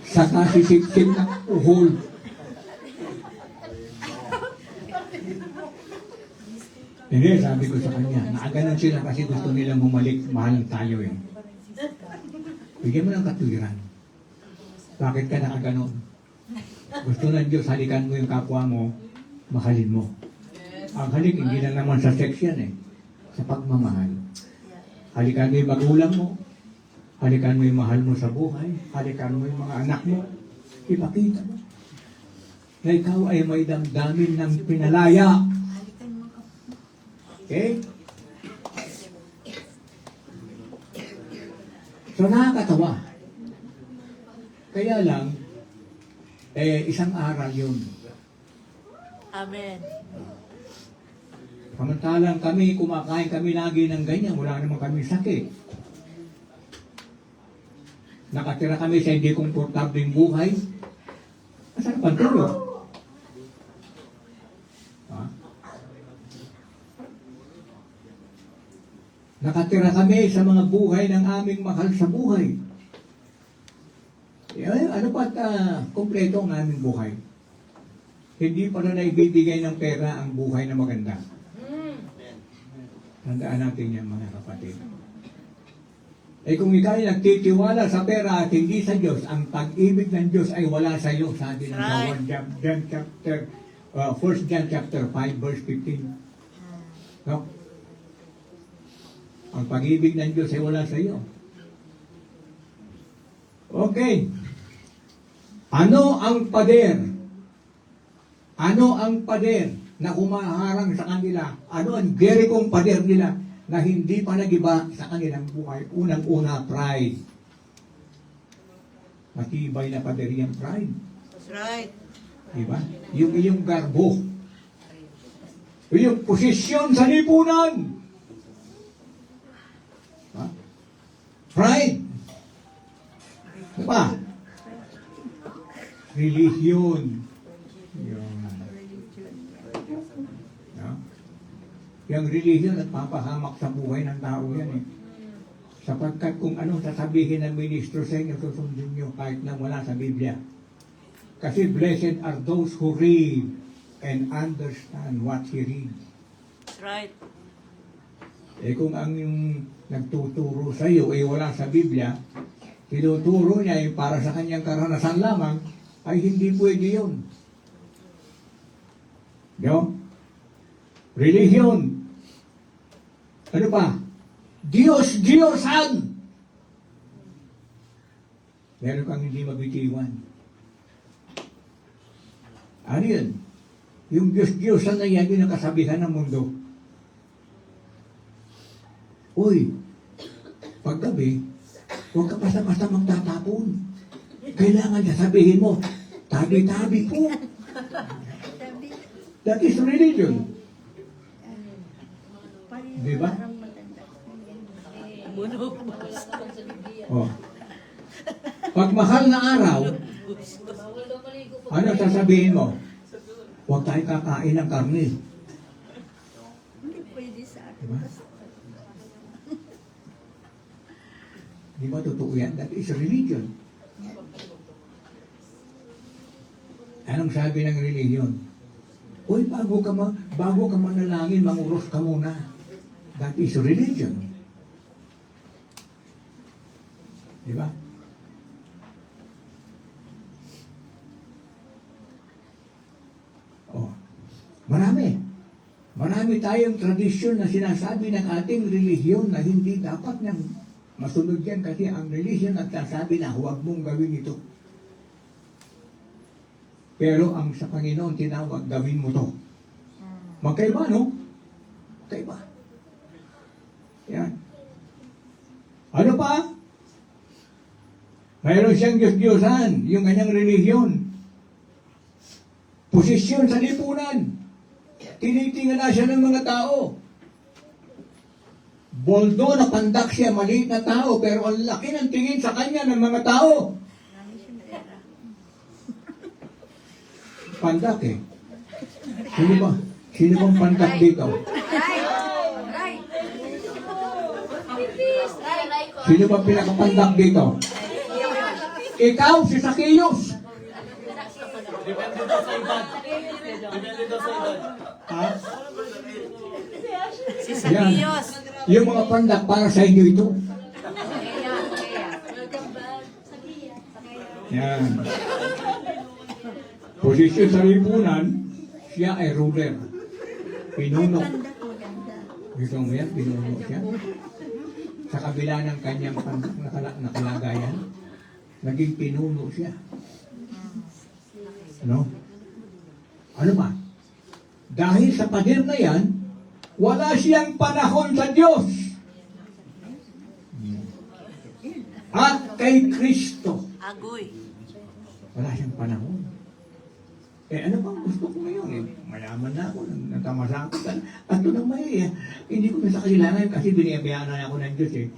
Saka sisip-sip ng kuhol. Hindi, sabi ko sa kanya, nakaganon sila kasi gusto nilang humalik, mahal tayo eh. Bigyan mo ng katwiran. Bakit ka nakaganon? Gusto ng Diyos, halikan mo yung kapwa mo, mahalin mo. Ang halik, hindi lang naman sa sex yan eh. Sa pagmamahal. Halikan mo yung magulang mo. Halikan mo yung mahal mo sa buhay. Halikan mo yung mga anak mo. Ipakita mo na ikaw ay may damdamin ng pinalaya. Okay? So nakakatawa. Kaya lang, isang aral yun. Amen. Samantalang kami, kumakain kami lagi ng ganyan, wala naman kami sakit. Nakatira kami sa hindi komportabling buhay. Masarap ang tulog. Ha? Nakatira kami sa mga buhay ng aming mahal sa buhay. Ano pa kompleto ang aming buhay? Hindi pa na naibibigay ng pera ang buhay na maganda. Tandaan natin yan, mga kapatid. Kung ikaw ay nagtitiwala sa pera at hindi sa Diyos, ang pag-ibig ng Diyos ay wala sa iyo, sabi ng Right. 1 John chapter 5, verse 15. No? Ang pag-ibig ng Diyos ay wala sa iyo. Okay. Ano ang pader? Ano ang pader na humaharang sa kanila? Ano ang Jerichong pader nila na hindi pa nagiba sa kanilang buhay? Unang-una, pride. Matibay na pader yung pride. That's right. Diba? Yung iyong garbo. Yung posisyon sa lipunan. Diba? Pride. Diba? Religion. Yung, no? Yung religion at papahamak sa buhay ng tao yan eh. Sapagkat kung anong sasabihin ng ministro sa inyo, susundin nyo kahit na wala sa Biblia. Kasi blessed are those who read and understand what he reads. That's right. Kung ang yung nagtuturo sa iyo ay wala sa Biblia, tinuturo niya ay para sa kanyang karanasan lamang, ay hindi pwede yun. No? Religion. Ano pa? Diyos-Diyosan. Meron kang hindi mabitiwan. Ano yun? Yung Diyos-Diyosan na yan, yung nakasabihan ng mundo. Uy, paggabi, huwag ka basta-basta magtatapon. Kailangan na sabihin mo, tabi-tabi po. That is religion. Di ba? Oh. Pag mahal na araw, ano sasabihin mo? Huwag tayo kakain ng karne. Hindi pwede sa akin. Diba? Di ba totoo yan? That is religion. Anong sabi ng religion? Uy, bago ka manalangin, manguros ka muna. That is religion. Di ba? Oh. Marami. Marami tayong tradisyon na sinasabi ng ating relihiyon na hindi dapat nang masunod yan kasi ang relihiyon at nasabi na huwag mong gawin ito. Pero ang sa Panginoon tinawag, gawin mo to. Magkaiba, no? Magkaiba. Yan. Ano pa? Mayroon siyang Diyos-Diyosan, yung kanyang relihiyon. Posisyon sa lipunan. Tinitingala siya ng mga tao. Boldo na pandak siya, maliit na tao, pero ang laki ng tingin sa kanya ng mga tao. Marami siyang pera. Pandak eh. Sino ba? Sino bang pandak dito? Sino ba pinakapandak dito? Ikaw, si Zacchaeus. Depende daw sa edad. Depende daw sa edad. Ha? Si Zacchaeus. Yung mga pandak para sa inyo ito. Yan. Posisyon sa lipunan, siya ay ruler. Pinuno. Ganda ko, ganda. Gusto mo yan? Pinuno siya. Sa kabila ng kanyang nakalagayan, naging pinuno siya. Ano? Ano ba? Dahil sa pader na yan, wala siyang panahon sa Diyos. At kay Kristo, Agoy. wala siyang panahon. Eh ano bang gusto ko ngayon? Eh, mayaman na ako, nagkamasakit. At ito naman eh, hindi ko na sa kailangan kasi biniyabayaan na ako ng Diyos eh.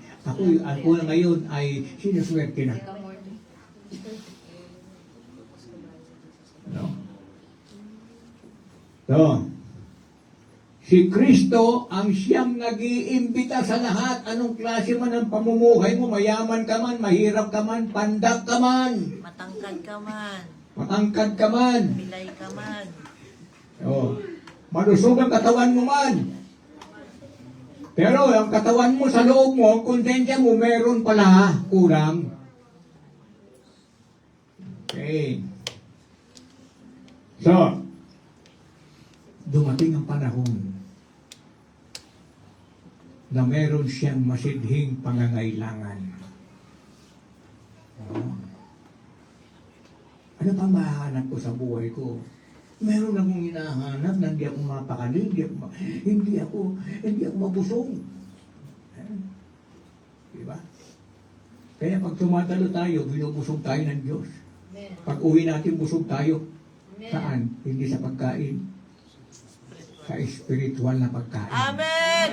Ako na ngayon ay sinuswerte na. No? So, si Kristo ang siyang nag-iimbita sa lahat. Anong klase man ang pamumuhay mo, mayaman ka man, mahirap ka man, pandak ka man, Matangkad ka man. matangkad ka man, Pilay ka man. oh, malusog ang katawan mo man. Pero ang katawan mo sa loob mo, ang konsensya mo, meron pala kulang. Okay. So, dumating ang panahon na meron siyang masidhing pangangailangan. Oh. Ano pa mahanap ko sa buhay ko? Meron akong hinahanap na hindi ako mapakali, hindi ako mabusog. Diba? Kaya pag tumatalo tayo, binubusog tayo ng Diyos. Pag uwi natin, busog tayo. Saan? Hindi sa pagkain. Sa spiritual na pagkain. Amen!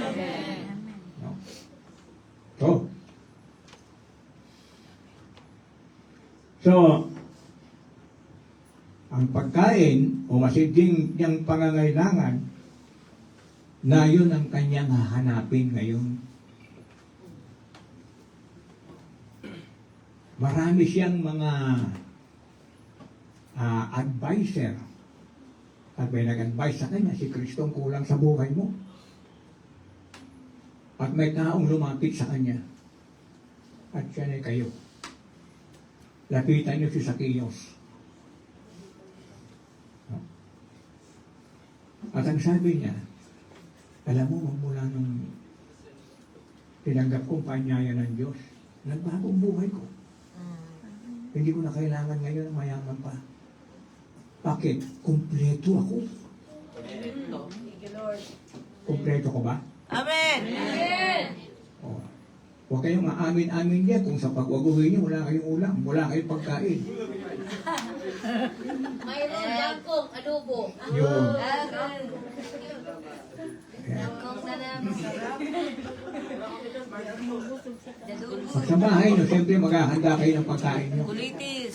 No? So, ang pagkain o masidhing niyang pangangailangan na yun ang kanyang hahanapin ngayon. Marami siyang mga advisor. At may nag-advise sa kanya, si Kristo ang kulang sa buhay mo. At may taong lumapit sa kanya. At siya na kayo. Lapitan niyo si Zacchaeus. At ang sabi niya, alam mo, magmula nung tinanggap kong paanyaya ng Diyos, nagbago ang buhay ko. Hindi ko na kailangan ngayon mayaman pa. Bakit? Kumpleto ako. Kumpleto ko ba? Amen! Oh. Huwag kayong maamin-amin niya kung sa pagwaguhin niyo wala kayong ulam, wala kayong pagkain. Mayroon jangkong, adobo. Yun. Jangkong sana masarap. Pag sa bahay niyo, siyempre maghahanda kayo ng pagkain niyo. Kulitis.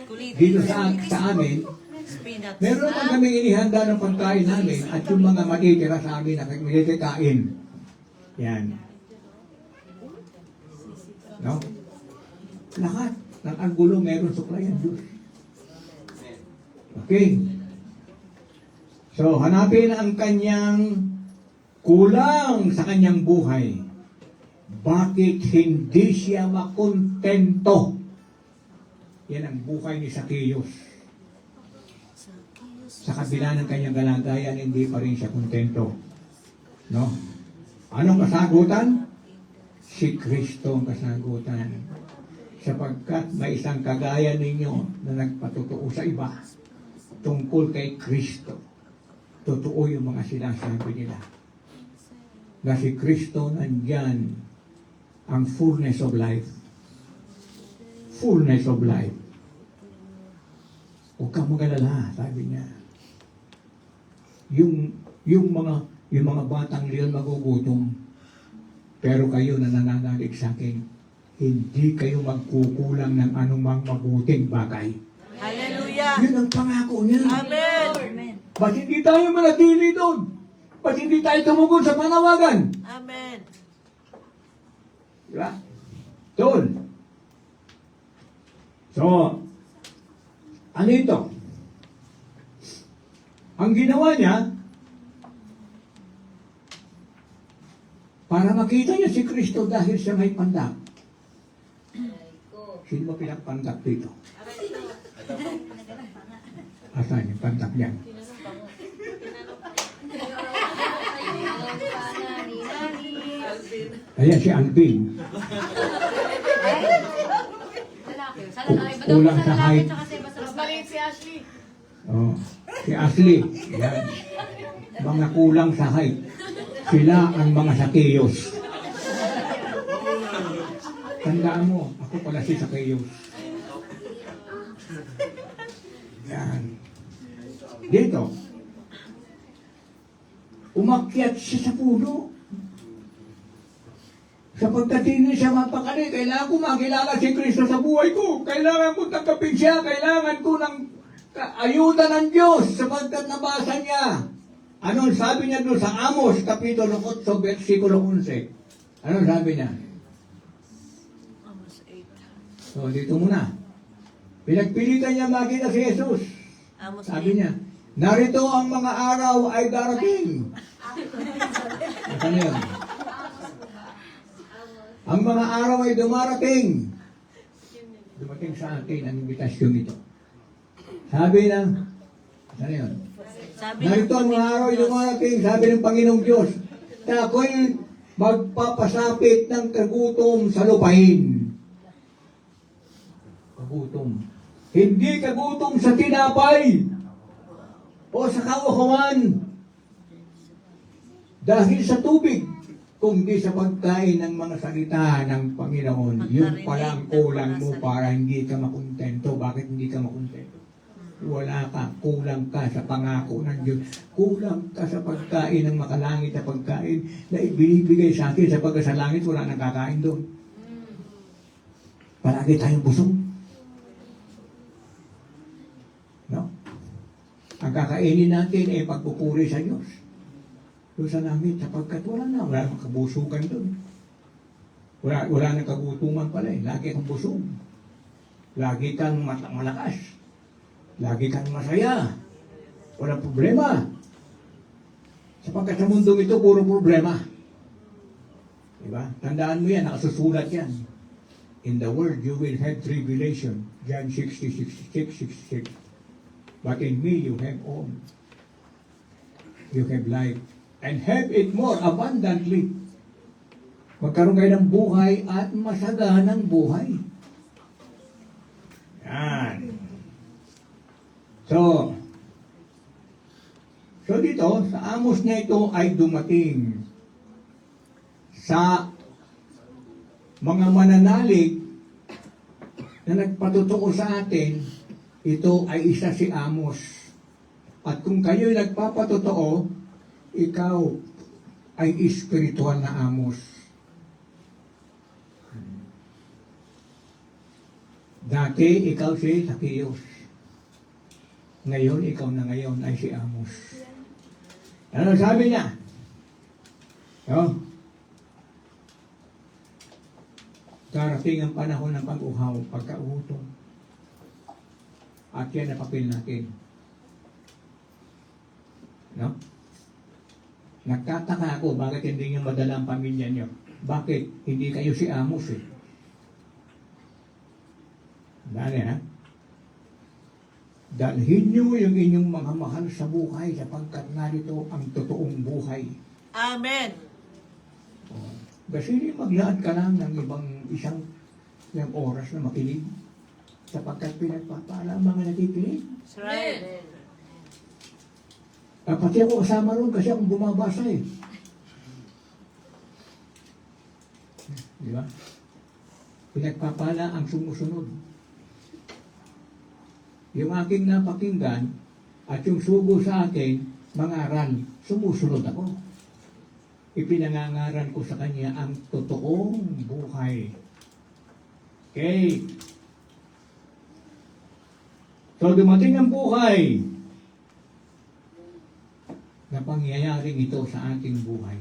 Kulitis. Dito sa amin, Spinach. meron naman kami inihanda ng pagkain namin at yung mga matitira sa amin na kain. Yan. No? Lahat ng anggulo meron supply ang Diyos. Okay. So, hanapin ang kanyang kulang sa kanyang buhay. Bakit hindi siya makontento? Yan ang buhay ni Zacchaeus. Sa kabila ng kanyang kalagayan, hindi pa rin siya kontento. No? Anong kasagutan? Si Kristo ang kasagutan. Sapagkat may isang kagaya ninyo na nagpatotoo sa iba tungkol kay Kristo. Totoo yung mga sinasabi nila. Na si Kristo nandyan ang fullness of life. Fullness of life. Huwag kang mag-alala, sabi niya. Yung mga batang liyan magugutom, pero kayo na nananalig sa akin, hindi kayo magkukulang ng anumang mabuting bagay. Hallelujah. Yun ang pangako niya. Amen. Amen. Ba't hindi tayo manatili doon? Ba't hindi tayo tumugon sa panawagan? Amen. Diba? Doon. So, ano ito? Ang ginawa niya, para makita niya si Kristo dahil siya may pandak. Sino ba pinagpandak dito? Asan yung pandak niya? Ayan si Alvin. Kulang sa height. Mas maliit si Ashley. Oh, si Ashley. Yan. Mga kulang sa height. Sila ang mga sakeyos. Tandaan mo, ako pala si sakeyos. Yan. Dito, umakyat siya sa puno. Sapagkat hindi siya mapakali, kailangan ko makilala si Kristo sa buhay ko. Kailangan ko tanggapin siya. Kailangan ko ng ayuda ng Diyos sapagkat nabasa niya. Anong sabi niya doon sa Amos, Kapitulo 8, versikulo 11? Anong sabi niya? Amos 8. So, dito muna. Pinagpilitan niya makita si Jesus. Amos Sabi niya, narito ang mga araw ay darating. Ano yun? Ang mga araw ay dumarating. Dumating sa atin ang imbitasyon ito. Sabi ng, ano yun? Sabi Narito ang mga araw ay dumarating, sabi ng Panginoong Diyos, na ako'y magpapasapit ng kagutom sa lupain. Kagutom. Hindi kagutom sa tinapay o sa kauhawan dahil sa tubig, kundi sa pagkain ng mga salita ng Panginoon. Yung palang kulang mo para hindi ka makontento. Bakit hindi ka makontento? Wala ka, kulang ka sa pangako ng Diyos. Kulang ka sa pagkain ng makalangit na pagkain na ibinibigay sa atin sapagkat sa langit wala nang kakain doon. Palagi tayong busog. No? Ang kakainin natin ay pagpupuri sa Diyos. Doon sa langit sapagkat wala nang kabusukan doon. Wala nang kagutuman pala eh. Lagi kang busog. Lagi kang malakas. Lagi kang masaya. Walang problema. Sapagkat sa mundo ito, puro problema. Diba? Tandaan mo yan, nakasusulat yan. In the world, you will have tribulation. John 66:66. But in me, you have all. You have life. And have it more abundantly. Magkaroon kayo ng buhay at masaganang buhay. Yan. So dito, sa Amos na ito ay dumating sa mga mananalig na nagpatotoo sa atin, ito ay isa si Amos. At kung kayo'y nagpapatotoo, ikaw ay espiritual na Amos. Dati, ikaw si Zacchaeus. Ngayon, ikaw na ngayon ay si Amos. Ano sabi niya? No? Darating ang panahon ng pag-uhaw, pagkautom. At yan ang papel natin. No? Nagtataka ako, bakit hindi niyo madala ang pamilya niyo? Bakit? Hindi kayo si Amos eh. Dali ha? Dalhin niyo yung inyong mga mahal sa buhay sapagkat narito ang totoong buhay. Amen. Kasi maglaan ka lang ng isang oras na makinig sapagkat pinagpapala ang mga nakikinig. That's right. Pati ako kasama ron kasi akong bumabasa eh. Di ba? Pinagpapala ang sumusunod. Yung aking napakinggan at yung sugo sa akin, mga aral, sumusunod ako. Ipinangangaral ko sa kanya ang totoong buhay. Okay. So dumating ang buhay na pangyayaring ito sa ating buhay.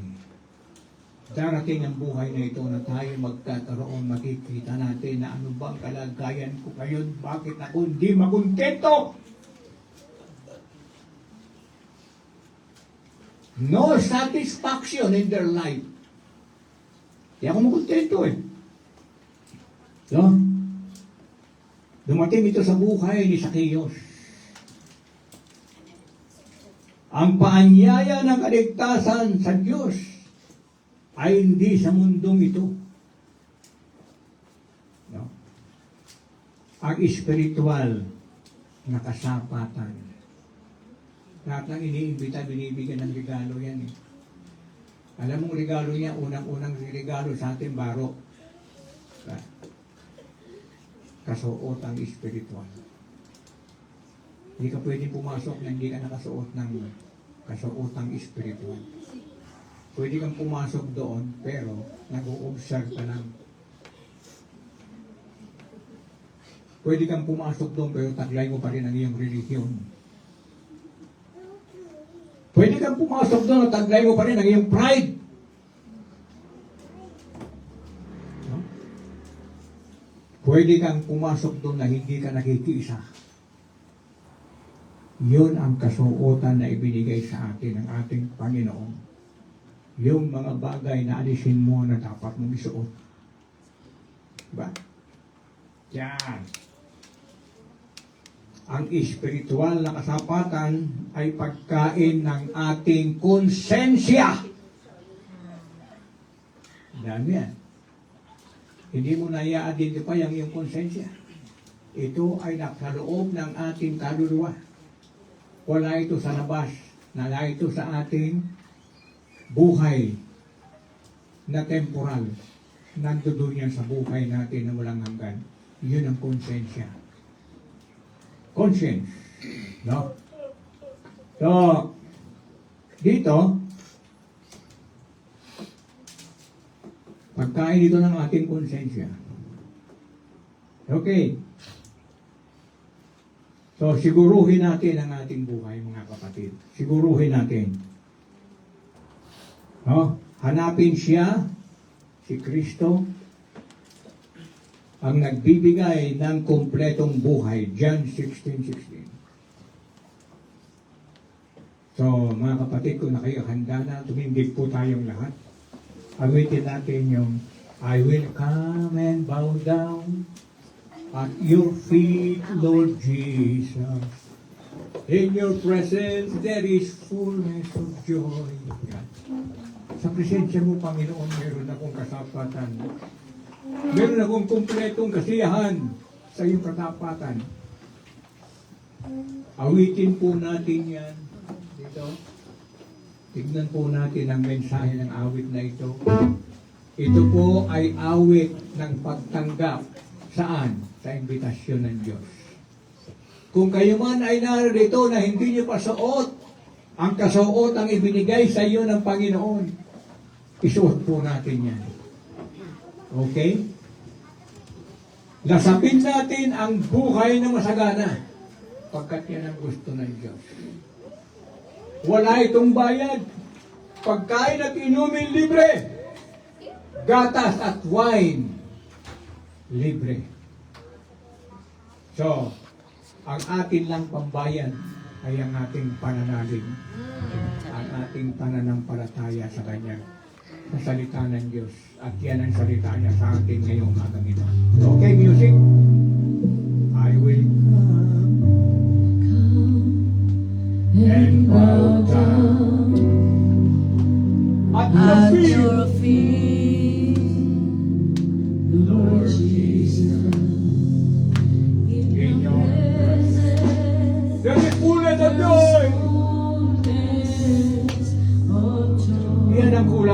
Darating ang buhay na ito na tayo magkakaroon, makikita natin na ano bang kalagayan ko ngayon, bakit ako hindi makontento? No satisfaction in their life. Hindi ako makontento eh. So, dumating ito sa buhay ni Zacchaeus. Ang paanyaya ng kaligtasan sa Diyos ay hindi sa mundong ito. No? Ang espiritual na kasapatan. Lahat ng iniimbita, binibigyan ng regalo yan eh. Alam mong regalo niya, unang-unang regalo sa ating baro. Kasuotang espiritual. Hindi ka pwede pumasok na hindi ka nakasuot ng kasuotang espiritual. Pwede kang pumasok doon, pero nag-o-observe ka lang. Pwede kang pumasok doon, pero taglay mo pa rin ang iyong relihiyon. Pwede kang pumasok doon, at taglay mo pa rin ang iyong pride. No? Pwede kang pumasok doon na hindi ka nakikiisa. Yun ang kasuotan na ibinigay sa atin ng ating Panginoon. Yung mga bagay na alisin mo na dapat mong isuot. Diba? Yan. Ang espiritual na kasapatan ay pagkain ng ating konsensya. Dami yan. Hindi mo na i-identify ang iyong konsensya. Ito ay nakaloob ng ating kaluluwa. Wala ito sa labas. Nala ito sa ating buhay na temporal. Nandoon yan sa buhay natin na walang hanggan. Yun ang konsensya. Conscience. No? So, dito, pagkain dito ng ating konsensya. Okay. So, siguruhin natin ang ating buhay, mga kapatid. Siguruhin natin. No? Hanapin siya, si Kristo, ang nagbibigay ng kumpletong buhay. John 16:16. So, mga kapatid, kung nakihanda na, tumindig po tayong lahat. Awitin natin yung I will come and bow down at your feet, Lord Jesus. In your presence, there is fullness of joy. Yan. Sa presensya mo, Panginoon, meron akong kasapatan. Meron akong kumpletong kasiyahan sa iyong katapatan. Awitin po natin yan. Dito. Tignan po natin ang mensahe ng awit na ito. Ito po ay awit ng pagtanggap. Saan? Sa imbitasyon ng Diyos. Kung kayo man ay narito na hindi niyo pasuot, ang kasuot ang ibinigay sa iyo ng Panginoon, isuot po natin yan. Okay? Lasapin natin ang buhay na masagana pagkat yan ang gusto ng Diyos. Wala itong bayad. Pagkain at inumin libre. Gatas at wine libre. So, ang atin lang pambayan ay ang ating pananalig. Ang ating pananampalataya sa Kanya. Sa salita ng Diyos. At yan ang salita niya sa atin ngayong umagang ito. Okay, music. I will come.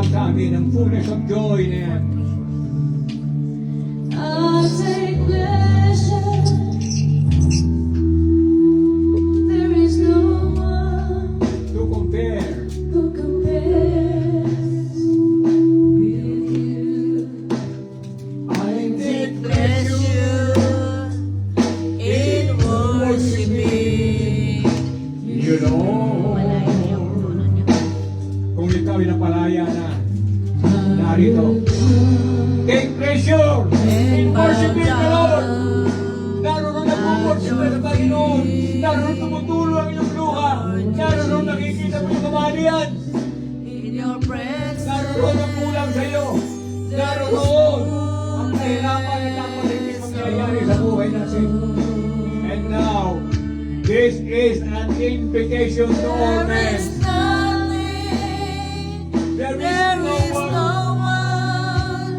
lang sa amin ang fullness of joy na yan. I'll take pleasure. There is no one To compare. who compares with you. I Take pleasure in worshiping. You know, kung ikaw ay napalaya na, narito. Take pleasure in worshiping the Lord. Naroon nag-worship na ng Panginoon. Naroon tumutulo ang iyong luha. Naroon nakikita mo yung kamalian. In your presence. Naroon ang kulang sa iyo. Naroon ang kahirapan at dapat hindi mangyayari sa buhay natin. And now, this is an invitation to all men. There is no one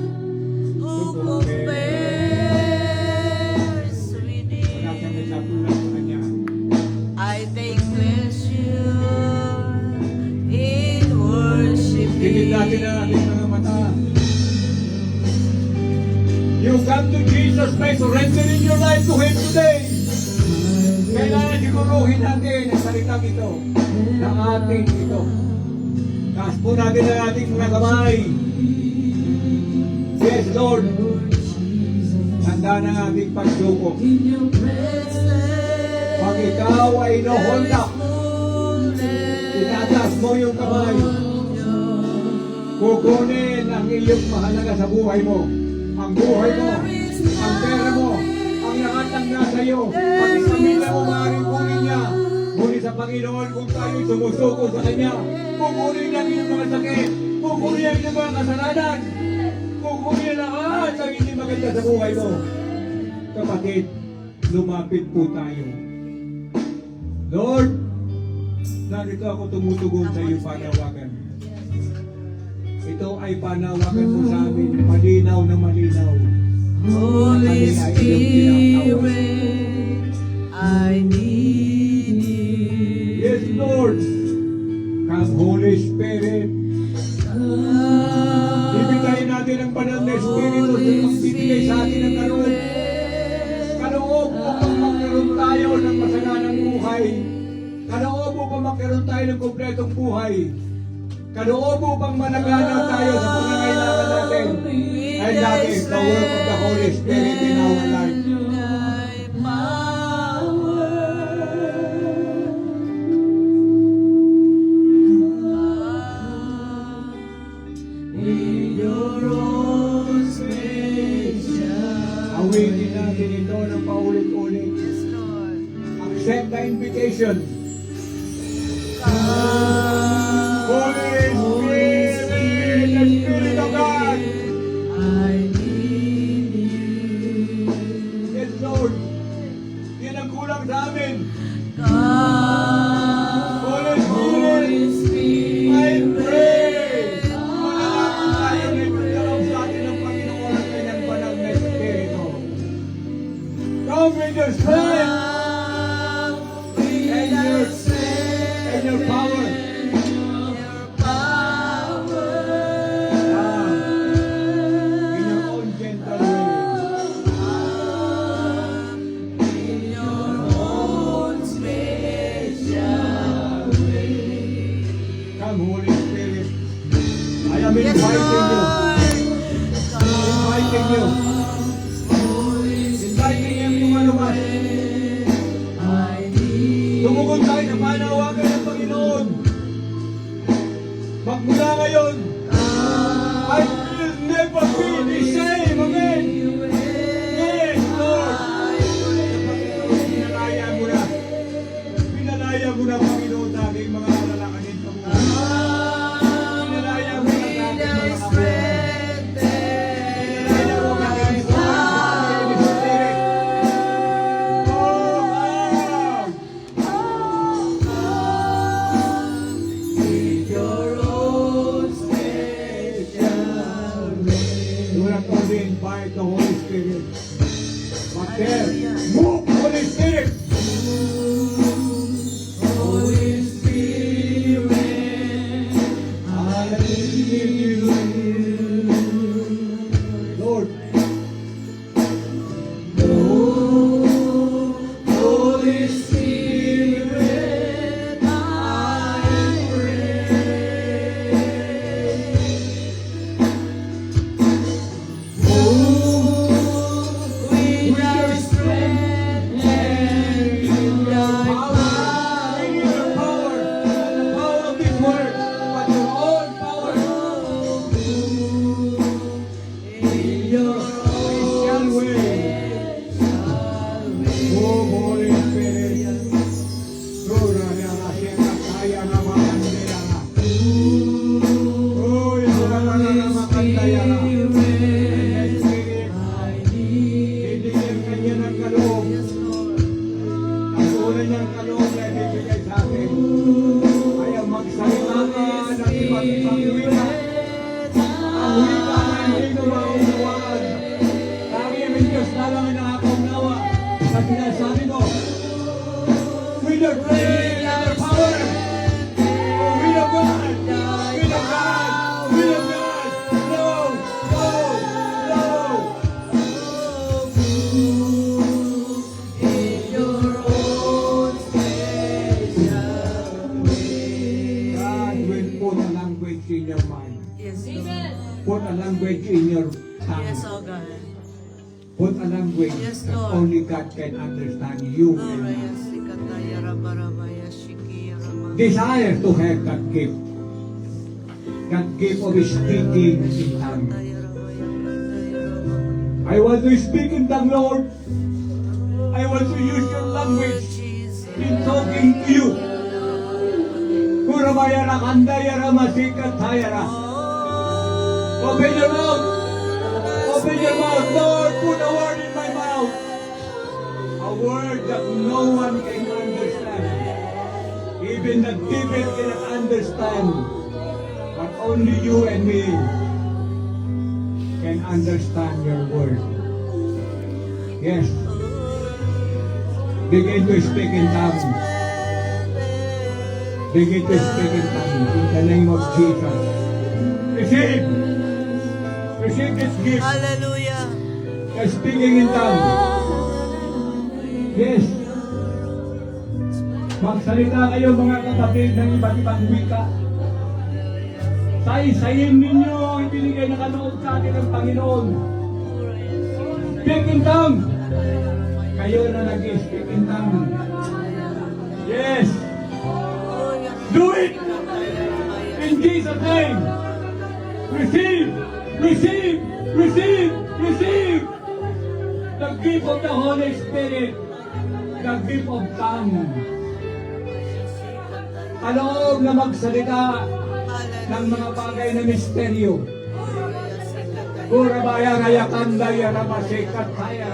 who compares with wala you. kang may katulad sa kanya. I take pleasure in Tigil natin worshiping. ang ating mga mata. You come to Jesus by surrendering your life to Him today. Kailangan siguruhin natin ang salitang ito na ating ito. Taas po natin ang ating mga kamay. Yes, Lord. Handa na ang ating pagsubok. In your presence, Pag ikaw ay inohonda, itataas mo yung kamay. Kukunin ang iyong mahalaga sa buhay mo. Ang buhay mo, ang pera mo, ang lahat ng nasa iyo, pati sa pamilya mo maaaring kunin niya. Ngunit sa Panginoon kung tayo'y sumusuko sa Kanya, kukunin niya ang iyong mga sakit, kukunin niya ang iyong mga kasalanan, kukunin niya lahat ang hindi maganda sa buhay mo. Kapatid, lumapit po tayo. Lord, narito ako tumutugon sa iyong panawagan. Ito ay panawagan mo sa amin, malinaw na malinaw. Holy Spirit, I need you. Yes, Lord. Come, Holy Spirit. Ibigay natin ang banal na Espiritu sa magbibigay sa atin ng kaloob. Kaloob upang magkaroon tayo ng masaganang buhay. Kaloob upang magkaroon tayo ng kompletong buhay. Kaloob upang managana tayo sa pangangailangan natin. And that is the work of the Holy Spirit in our life. Awitin natin ito ng paulit-ulit. Accept the invitation. Holy Spirit, the Spirit of God. Yes, Lord. Yan ang kulang sa amin. Holy Spirit, I pray. Manalangin tayo na ipagdalaw sa atin ng Panginoon ang kanyang banal na Espiritu. Come with your strength and your power. In your own gentle way. Come, Holy Spirit. I am Yes, inviting you. Lord. Inviting you. Inviting him lumalabas. Tumugon tayo na panawagan ng Panginoon. Magmula ngayon, I will never be the same again. Yes, Lord. Pinalaya mo na. Pinalaya mo na, Panginoon, sa aking mga alalahanin pa mo. Pinalaya mo na sa aking mga kabuhayan. Pinalaya mo na sa aking mga Spirit. Do not only invite the Holy Spirit, but then move, Holy Spirit. Holy Spirit, I need you. Holy Spirit. Sura na masika kaya na makandaya na. Oh, sura na makandaya na. Holy Spirit. Bibigyan ka niya ng kaloob. Ang una niyang kaloob na ibibigay sa akin. Kaya magsalita ka ng iba't ibang wika. Ang wika na hindi ko maunawaan. Kami ang Diyos na lang ang nakakaunawa sa sinasabi ko. With the grace and the power. With the God. With the God. With the God. Flow. Flow. Flow. In your own special way. God will put a language in your mind. Yes, Lord. Put a language in your tongue. Yes, oh God. Put a language Yes, that Lord. only God can understand you and Lord, I. yes, ikataya rabarabaya shiki rama. Desire to have that gift. That gift of speaking in tongue. Kataya rabaya, kataya rama. I want to speak in tongue, Lord. I want to use your Oh, language Jesus. in talking to you. Kurabaya rakandaya ramasika tayara. Oh, Open your mouth. Open your mouth, Lord. Put a word in my mouth. A word that no one can understand. Even the devil cannot understand. But only you and me can understand your word. Yes. Begin to speak in tongues. Begin to speak in tongues. In the name of Jesus. Receive. Receive this gift. hallelujah. You're speaking in tongues. Yes. Magsalita kayo mga kapatid ng iba't ibang wika. Say-sayin ninyo ang ibinigay na kaloob sa atin ng Panginoon. Speak in tongues. Kayo na nag-speak in tongues. Yes. Do it. In Jesus' name. Receive. Receive. Receive. Receive. The gift of the Holy Spirit. The gift of tongue. Kaloob na magsalita ng mga bagay na misteryo. Kurabaya ngayakanda ya ramasikat kaya.